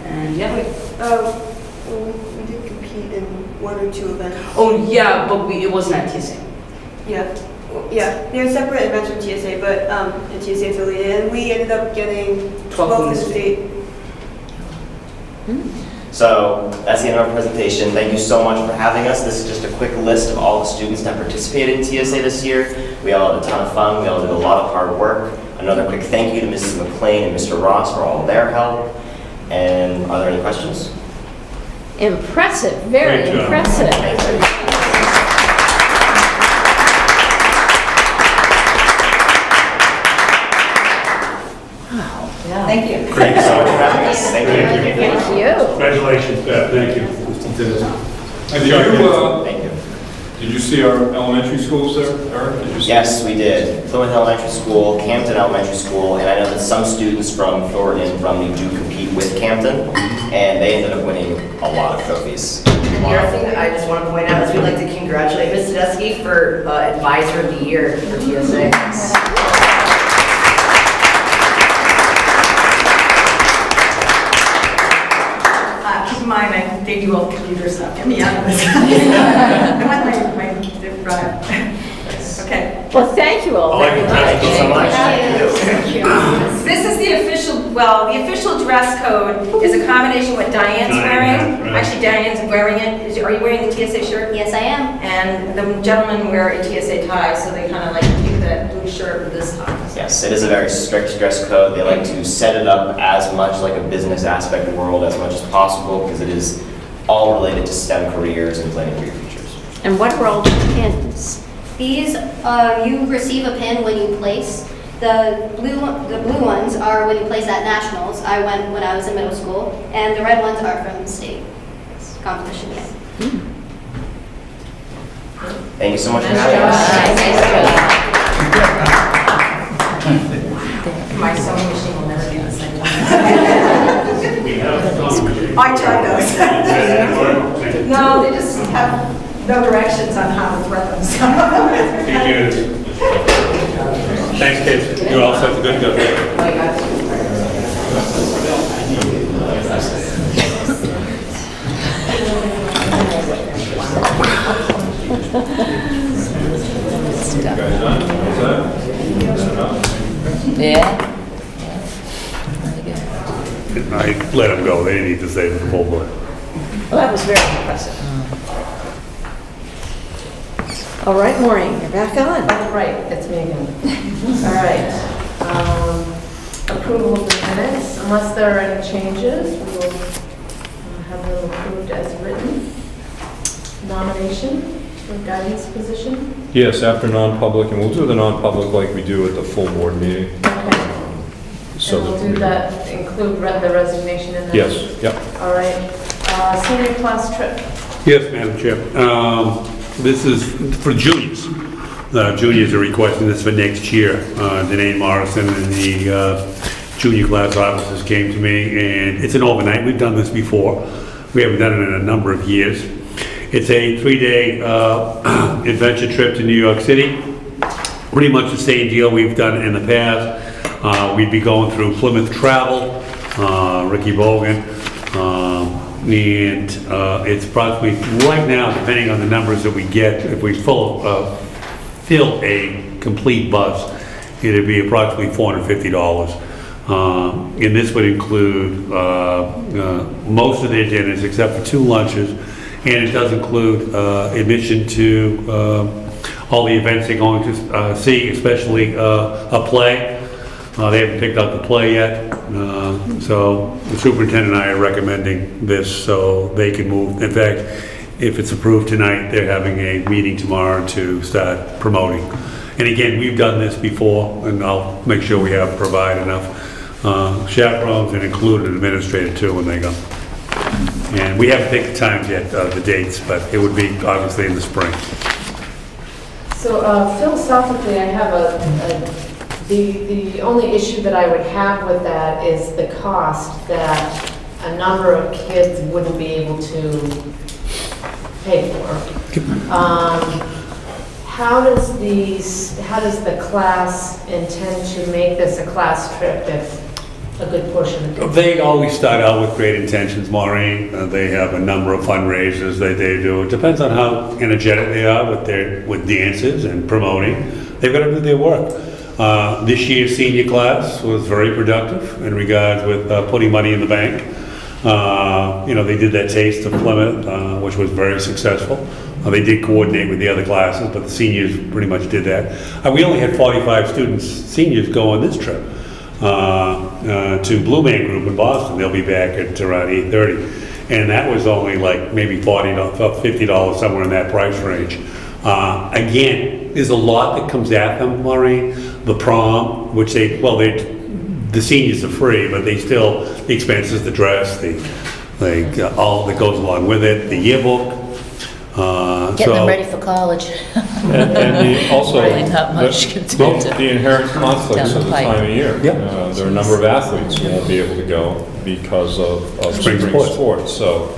And yeah. We did compete in 1 or 2 events. Oh yeah, but it wasn't at TSA. Yeah. Yeah, they're separate events from TSA, but the TSA affiliated, and we ended up getting 12th in the state. So that's the end of our presentation. Thank you so much for having us. This is just a quick list of all the students that participated in TSA this year. We all had a ton of fun. We all did a lot of hard work. Another quick thank you to Mrs. McLean and Mr. Ross for all of their help. And are there any questions? Impressive, very impressive. Thank you. Thank you so much for having us. Thank you. Thank you. Congratulations, Beth. Thank you. Thank you. Did you see our elementary schools there, Eric? Did you see? Yes, we did. Plymouth Elementary School, Campton Elementary School, and I know that some students from Thornton and Brumley do compete with Campton, and they ended up winning a lot of trophies. And the other thing that I just want to point out is we'd like to congratulate Ms. Tedeschi for Advisor of the Year for TSA. Keep in mind, they do all the computer stuff. Get me out of this. I want my okay. Well, thank you all very much. Thank you so much. Thank you. This is the official dress code is a combination of what Diane's wearing. Actually, Diane's wearing it. Are you wearing the TSA shirt? Yes, I am. And the gentlemen wear a TSA tie, so they kind of like pick that blue shirt with this tie. Yes, it is a very strict dress code. They like to set it up as much like a business aspect world as much as possible because it is all related to STEM careers and planning for your futures. And what are all the pins? These, you receive a pin when you place. The blue ones are when you place at nationals. I went when I was in middle school, and the red ones are from the state competition. Yeah. Thank you so much for having us. My sewing machine will never be the same. I tried those. No, they just have no directions on how to thread them. Thank you. Thanks, kids. You all set to good go. Yeah? I let them go. They didn't need to say the full board. Well, that was very impressive. All right, Maureen, you're back on. Right, it's me again. All right. Approval of the minutes, unless there are any changes, we will have them approved as written. Nomination for guidance position. Yes, after non-public, and we'll do the non-public like we do at the full board meeting. Okay. So And we'll do that, include the resignation in that? Yes, yep. All right. Senior class trip. Yes, Madam Chair. This is for juniors. Juniors are requesting this for next year. Danae Morrison and the junior class officers came to me, and it's an overnight. We've done this before. We haven't done it in a number of years. It's a 3-day adventure trip to New York City. Pretty much the same deal we've done in the past. We'd be going through Plymouth Travel, Ricky Bogan, and it's approximately, right now, depending on the numbers that we get, if we fill a complete bus, it'd be approximately $450. And this would include most of their dinners except for 2 lunches, and it does include admission to all the events they're going to see, especially a play. They haven't picked out the play yet, so the superintendent and I are recommending this so they can move. In fact, if it's approved tonight, they're having a meeting tomorrow to start promoting. And again, we've done this before, and I'll make sure we provide enough chaperones and include an administrator too when they go. And we haven't picked the times yet, the dates, but it would be obviously in the spring. So philosophically, I have the only issue that I would have with that is the cost that a number of kids wouldn't be able to paid for. How does the class intend to make this a class trip if a good portion of kids? They always start out with great intentions, Maureen. They have a number of fundraisers that they do. It depends on how energetic they are with dances and promoting. They've got to do their work. This year's senior class was very productive in regards with putting money in the bank. They did that taste of Plymouth, which was very successful. They did coordinate with the other classes, but the seniors pretty much did that. We only had 45 seniors go on this trip to Blue Man Group in Boston. They'll be back at around 8:30. And that was only like maybe $40, $50, somewhere in that price range. Again, there's a lot that comes at them, Maureen. The prom, which the seniors are free, but they still, the expenses, the dress, all that goes along with it, the yearbook. Getting them ready for college. And also, Really not much compared to the inherent conflicts down of the the pipe. time of year. Yep. There are a number of athletes who won't be able to go because of spring sports. So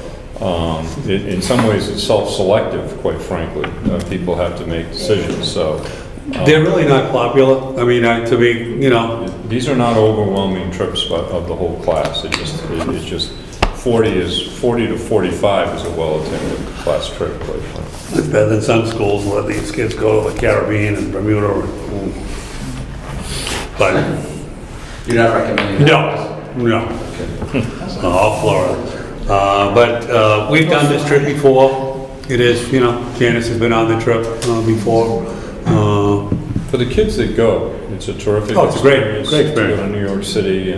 in some ways, it's self-selective, quite frankly. People have to make decisions, so. They're really not popular. I mean, to be, These are not overwhelming trips of the whole class. It's just 40 to 45 is a well-attended class trip, quite frankly. It's better than some schools where these kids go to the Caribbean and Bermuda. But You're not recommending that? no. All Florida. But we've done this trip before. It is, Janice has been on the trip before. For the kids that go, it's a terrific Oh, it's a great experience to experience. go to New York City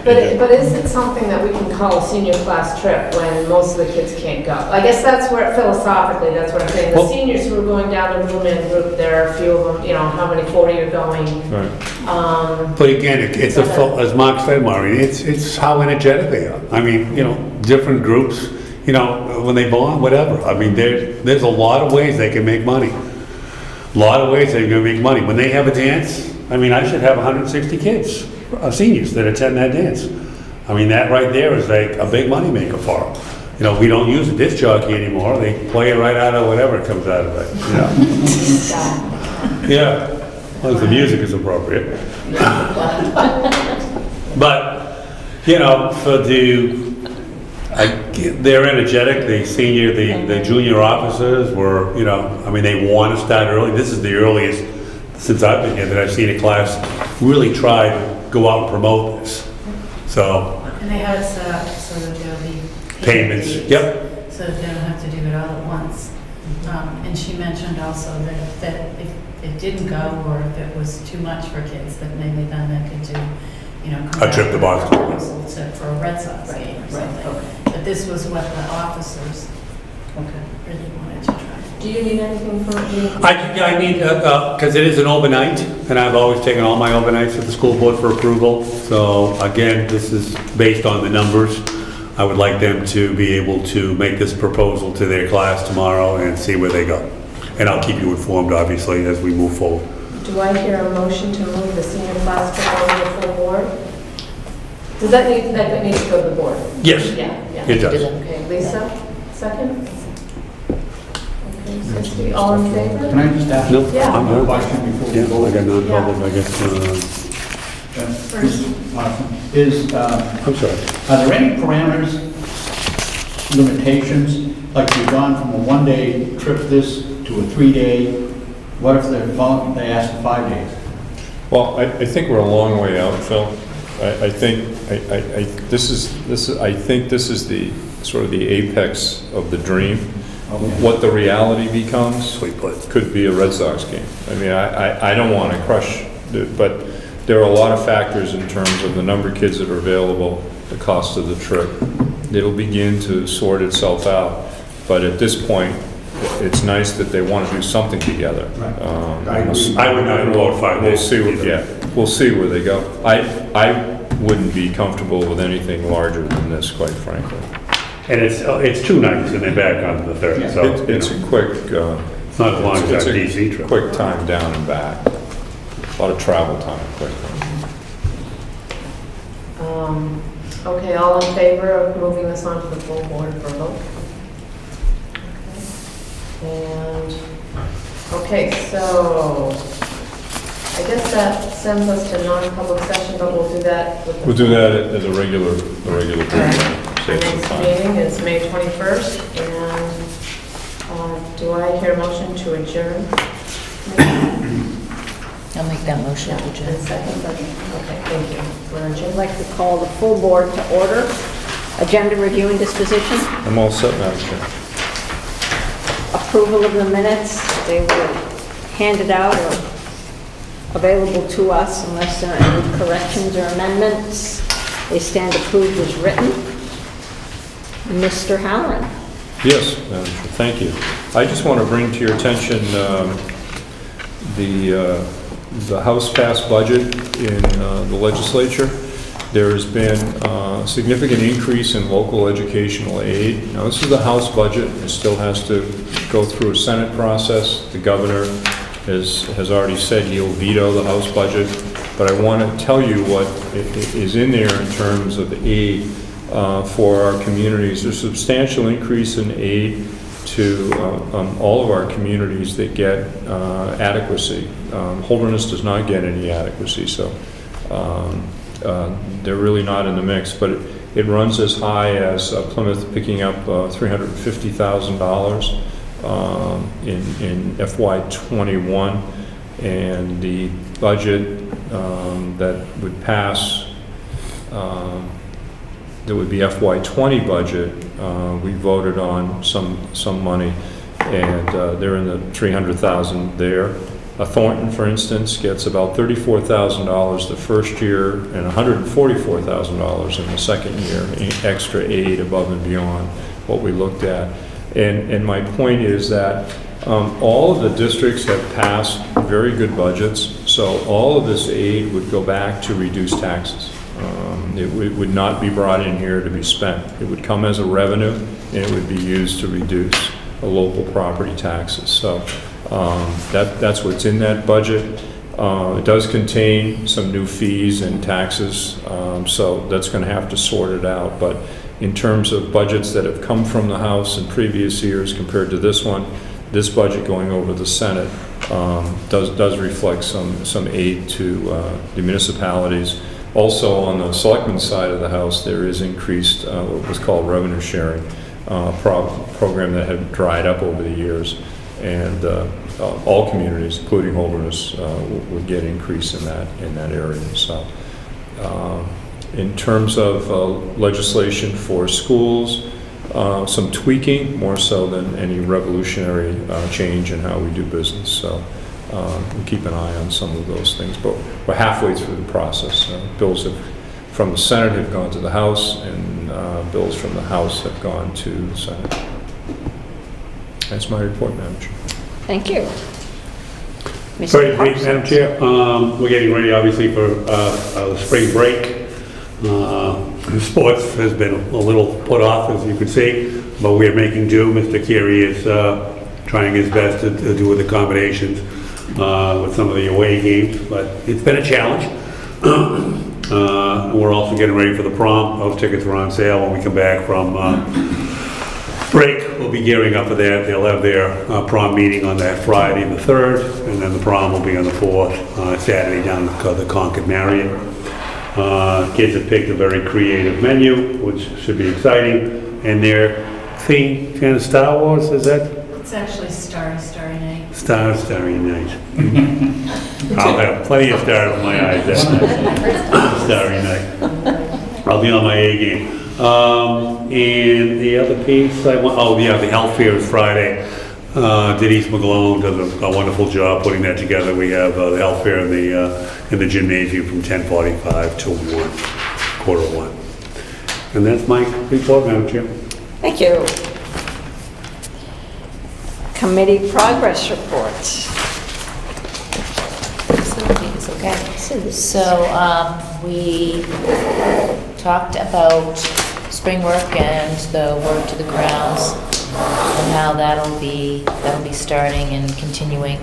But is it something that we can call a senior class trip when most of the kids can't go? I guess that's where, philosophically, that's what I'm saying. The seniors who are going down to Blue Man Group, there are a few of them, how many, 40 are going. Right. But again, it's as Mark said, Maureen, it's how energetic they are. I mean, different groups, when they bond, whatever. I mean, there's a lot of ways they can make money. A lot of ways they can make money. When they have a dance, I mean, I should have 160 kids, seniors that attend that dance. I mean, that right there is like a big money maker for them. We don't use a disc jockey anymore. They play it right out of whatever comes out of it. Yeah. As long as the music is appropriate. But, they're energetic, the senior, the junior officers were, they want to start early. This is the earliest since I've been here that I've seen a class really try to go out and promote this. So. And they have it set up so that there'll be Payments, yep. So that they don't have to do it all at once. And she mentioned also that if it didn't go, or if it was too much for kids, that maybe then they could do, come A trip to Boston. proposal for a Red Sox game or something. Okay. But this was what the officers really wanted to try. Do you need anything from me? I need, because it is an overnight, and I've always taken all my overnights to the school board for approval. So again, this is based on the numbers. I would like them to be able to make this proposal to their class tomorrow and see where they go. And I'll keep you informed, obviously, as we move forward. Do I hear a motion to move the senior class proposal to the full board? Does that need to go to the board? Yes, Yeah. it does. Okay, Lisa, second? Okay, Christie, all in favor? Can I just ask No, Yeah. I'm a good. question before we Yeah, vote? I got non-public, I guess. Awesome. I'm sorry. Are there any parameters, limitations, like you've gone from a one-day trip this to a 3-day? What if they ask for 5 days? Well, I think we're a long way out, Phil. I think this is the sort of the apex of the dream. What the reality becomes could be a Red Sox game. I mean, I don't want to crush, but there are a lot of factors in terms of the number of kids that are available, the cost of the trip. It'll begin to sort itself out. But at this point, it's nice that they want to do something together. I would not go 5 days. We'll see where they go. I wouldn't be comfortable with anything larger than this, quite frankly. And it's 2 nights and they're back on the 3rd, so. It's a quick, it's not as long as that DC trip. Quick time down and back. A lot of travel time, quite frankly. Okay, all in favor of moving this on to the full board for a vote? Okay, so I guess that sends us to non-public session, but we'll do that with the... We'll do that as a regular board. Our Save some next time. meeting is May 21st, and do I hear a motion to adjourn? I'll make that motion to adjourn. Second? Okay, thank you. We're I'd adjourned. like to call the full board to order. Agenda review and disposition. I'm all set, Madam Chair. Approval of the minutes. They were handed out or available to us unless there are any corrections or amendments. They stand approved as written. Mr. Halloran. Yes, Madam Chair, thank you. I just want to bring to your attention the House passed budget in the legislature. There has been a significant increase in local educational aid. Now, this is the House budget. It still has to go through a Senate process. The governor has already said he'll veto the House budget. But I want to tell you what is in there in terms of aid for our communities. There's a substantial increase in aid to all of our communities that get adequacy. Holderness does not get any adequacy, so they're really not in the mix. But it runs as high as Plymouth picking up $350,000 in FY21, and the budget that would pass, that would be FY20 budget, we voted on some money, and they're in the $300,000 there. Thornton, for instance, gets about $34,000 the first year and $144,000 in the second year, extra aid above and beyond what we looked at. And my point is that all of the districts have passed very good budgets, so all of this aid would go back to reduce taxes. It would not be brought in here to be spent. It would come as a revenue, and it would be used to reduce local property taxes. So that's what's in that budget. It does contain some new fees and taxes, so that's going to have to sort it out. But in terms of budgets that have come from the House in previous years compared to this one, this budget going over the Senate does reflect some aid to the municipalities. Also, on the selectmen's side of the House, there is increased what was called revenue sharing program that had dried up over the years, and all communities, including Holderness, would get increase in that area. So, in terms of legislation for schools, some tweaking, more so than any revolutionary change in how we do business. So we'll keep an eye on some of those things. But we're halfway through the process. Bills from the Senate have gone to the House, and bills from the House have gone to the Senate. That's my report, Madam Chair. Thank you. Very brief, Madam Chair. We're getting ready, obviously, for the spring break. Sports has been a little put off, as you can see, but we're making do. Mr. Carey is trying his best to do with accommodations with some of the away games, but it's been a challenge. We're also getting ready for the prom. Those tickets are on sale when we come back from break. We'll be gearing up for that. They'll have their prom meeting on that Friday the 3rd, and then the prom will be on the 4th, Saturday down at the Concord Marriott. Kids have picked a very creative menu, which should be exciting, and their theme, kind of Star Wars, is that? It's actually Starry Night. Starry Night. I'll have plenty of stars in my eyes that night. Starry Night. I'll be on my A game. And the other piece I want, the health fair is Friday. Denise McGlone does a wonderful job putting that together. We have the health fair in the gymnasium from 10:45 to 1:45. And that's my report, Madam Chair. Thank you. Committee progress reports. Okay. So we talked about spring work and the work to the grounds, and how that'll be starting and continuing.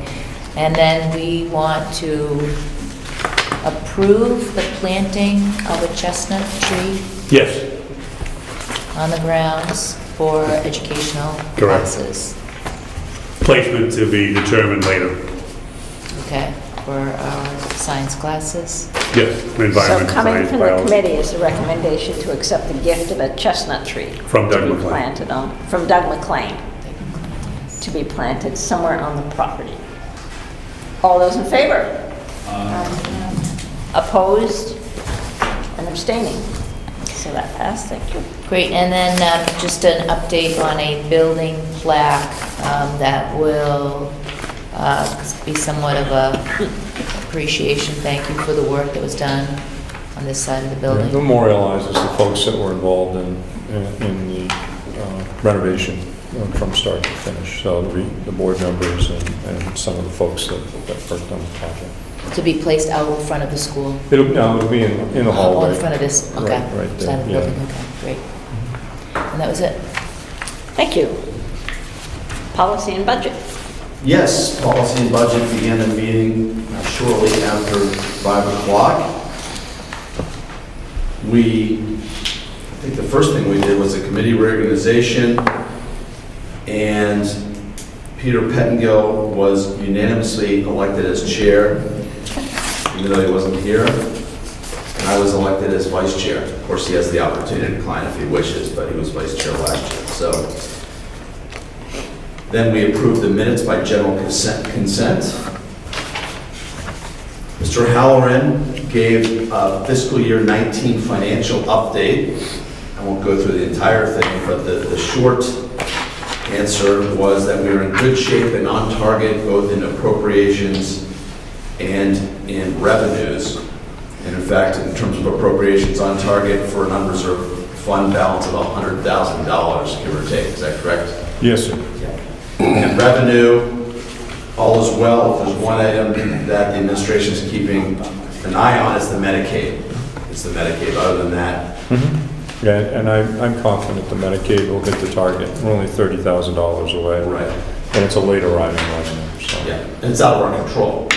And then we want to approve the planting of a chestnut tree Yes, on the grounds for educational Correct. classes. placement to be determined later. Okay, for our science classes. Yes, So environmental coming science, from the biology. committee is a recommendation to accept the gift of a chestnut tree. From Doug to be McLean. planted on, from Doug McLean, to be planted somewhere on the property. All those in favor? Opposed and abstaining? So that passed, thank you. Great, and then just an update on a building plaque that will be somewhat of a appreciation. Thank you for the work that was done on this side of the It building. memorializes the folks that were involved in the renovation from start to finish. So the board members and some of the folks that worked on the project. To be placed out in front of the school. It'll be in the Oh, hallway. in front of this, okay. Right Side there, of the yeah. building, okay, great. And that was it. Thank you. Policy and budget. Yes, policy and budget began the meeting shortly after 5 o'clock. I think the first thing we did was a committee reorganization, and Peter Pettingill was unanimously elected as chair, even though he wasn't here. And I was elected as vice chair. Of course, he has the opportunity to decline if he wishes, but he was vice chair last year. So then we approved the minutes by general consent. Mr. Halloran gave a fiscal year 19 financial update. I won't go through the entire thing, but the short answer was that we were in good shape and on target, both in appropriations and in revenues. And in fact, in terms of appropriations, on target for an unreserved fund balance of $100,000, give or take. Is that correct? Yes, sir. And revenue, all is well. If there's one item that the administration is keeping an eye on, it's the Medicaid. It's the Medicaid. Other than that, Yeah, and I'm confident the Medicaid will hit the target. We're only $30,000 away. Right. And it's a later item revenue, so. yeah, and it's out of our control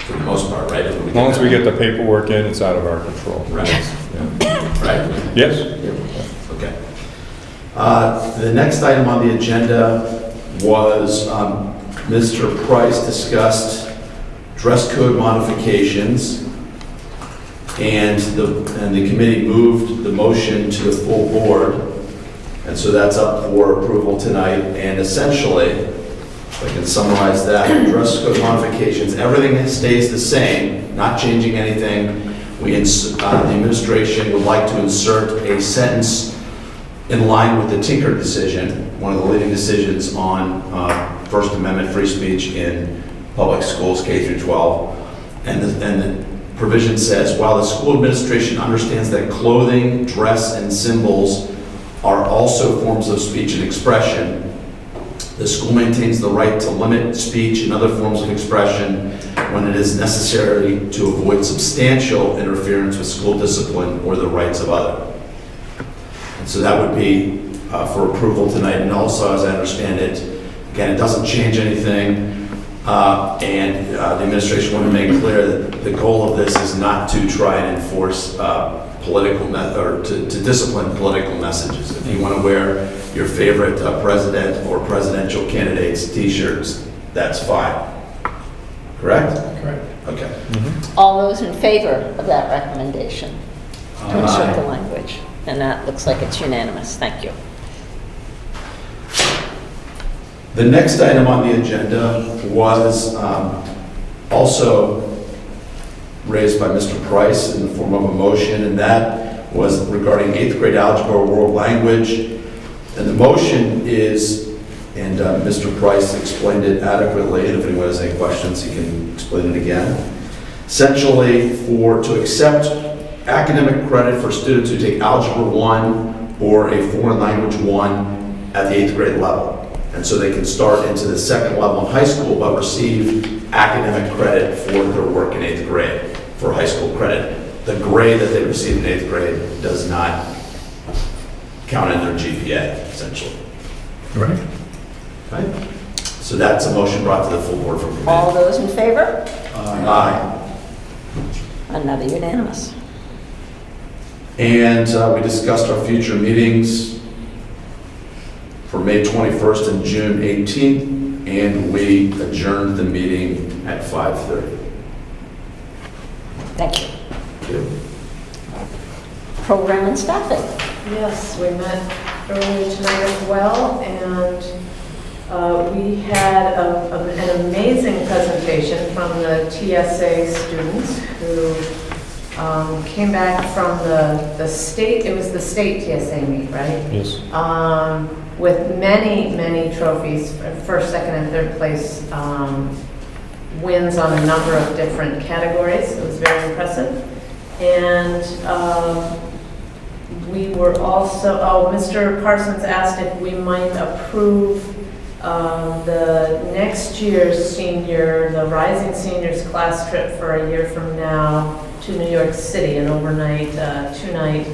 for the most part, right? As long as we get the paperwork in, it's out of our control. Right. Yeah. Right? Yes? Okay. The next item on the agenda was Mr. Price discussed dress code modifications, and the committee moved the motion to the full board, and so that's up for approval tonight. And essentially, if I can summarize that, dress code modifications, everything stays the same, not changing anything. The administration would like to insert a sentence in line with the Tinker decision, one of the leading decisions on First Amendment free speech in public schools, K through 12. And the provision says, while the school administration understands that clothing, dress, and symbols are also forms of speech and expression, the school maintains the right to limit speech and other forms of expression when it is necessary to avoid substantial interference with school discipline or the rights of others. And so that would be for approval tonight. And also, as I understand it, again, it doesn't change anything. And the administration wanted to make clear that the goal of this is not to try and enforce or to discipline political messages. If you want to wear your favorite president or presidential candidate's t-shirts, that's fine. Correct? Correct. Okay. All those in favor of that recommendation to insert the language? And that looks like it's unanimous. Thank you. The next item on the agenda was also raised by Mr. Price in the form of a motion, and that was regarding 8th grade algebra or world language. And the motion is, and Mr. Price explained it adequately, and if anyone has any questions, he can explain it again. Essentially, to accept academic credit for students who take Algebra 1 or a foreign language 1 at the 8th grade level. And so they can start into the second level in high school, but receive academic credit for their work in 8th grade, for high school credit. The grade that they receive in 8th grade does not count in their GPA, essentially. Right. Right? So that's a motion brought to the full board from committee. All those in favor? Aye. Another unanimous. And we discussed our future meetings for May 21st and June 18th, and we adjourned the meeting at 5:30. Thank you. Thank you. Program and staffing. Yes, we met earlier tonight as well, and we had an amazing presentation from the TSA students who came back from the state, it was the state TSA meet, right? Yes. With many, many trophies, first, second, and third place wins on a number of different categories. It was very impressive. And we were also, Mr. Parsons asked if we might approve the next year's senior, the Rising Seniors class trip for a year from now to New York City, an overnight, 2-night,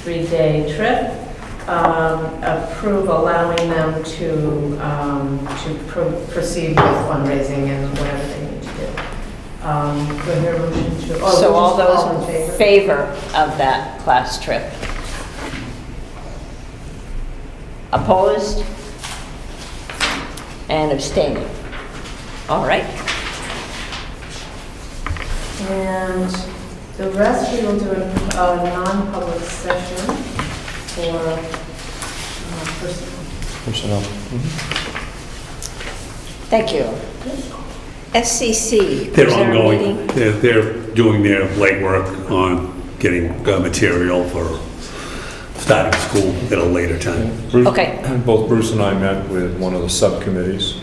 3-day trip. Approve allowing them to proceed with fundraising and whatever they need to do. Do I hear a motion to? So all just those in favor of that class trip? Opposed? And abstaining? All right. And the rest we will do in a non-public session for personnel. Thank you. SCC. They're is there a meeting? ongoing. They're doing their legwork on getting material for starting school at a later time. Okay. Both Bruce and I met with one of the subcommittees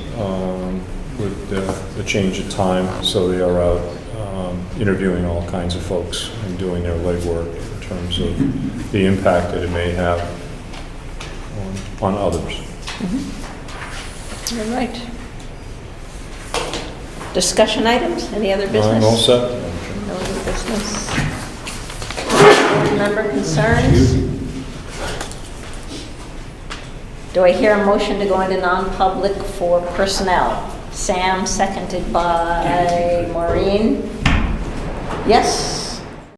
with the change of time, so they are out interviewing all kinds of folks and doing their legwork in terms of the impact that it may have on others. All right. Discussion items? Any other business? I'm all set. No other business. Board member concerns? Do I hear a motion to go into non-public for personnel? Sam, seconded by Maureen. Yes?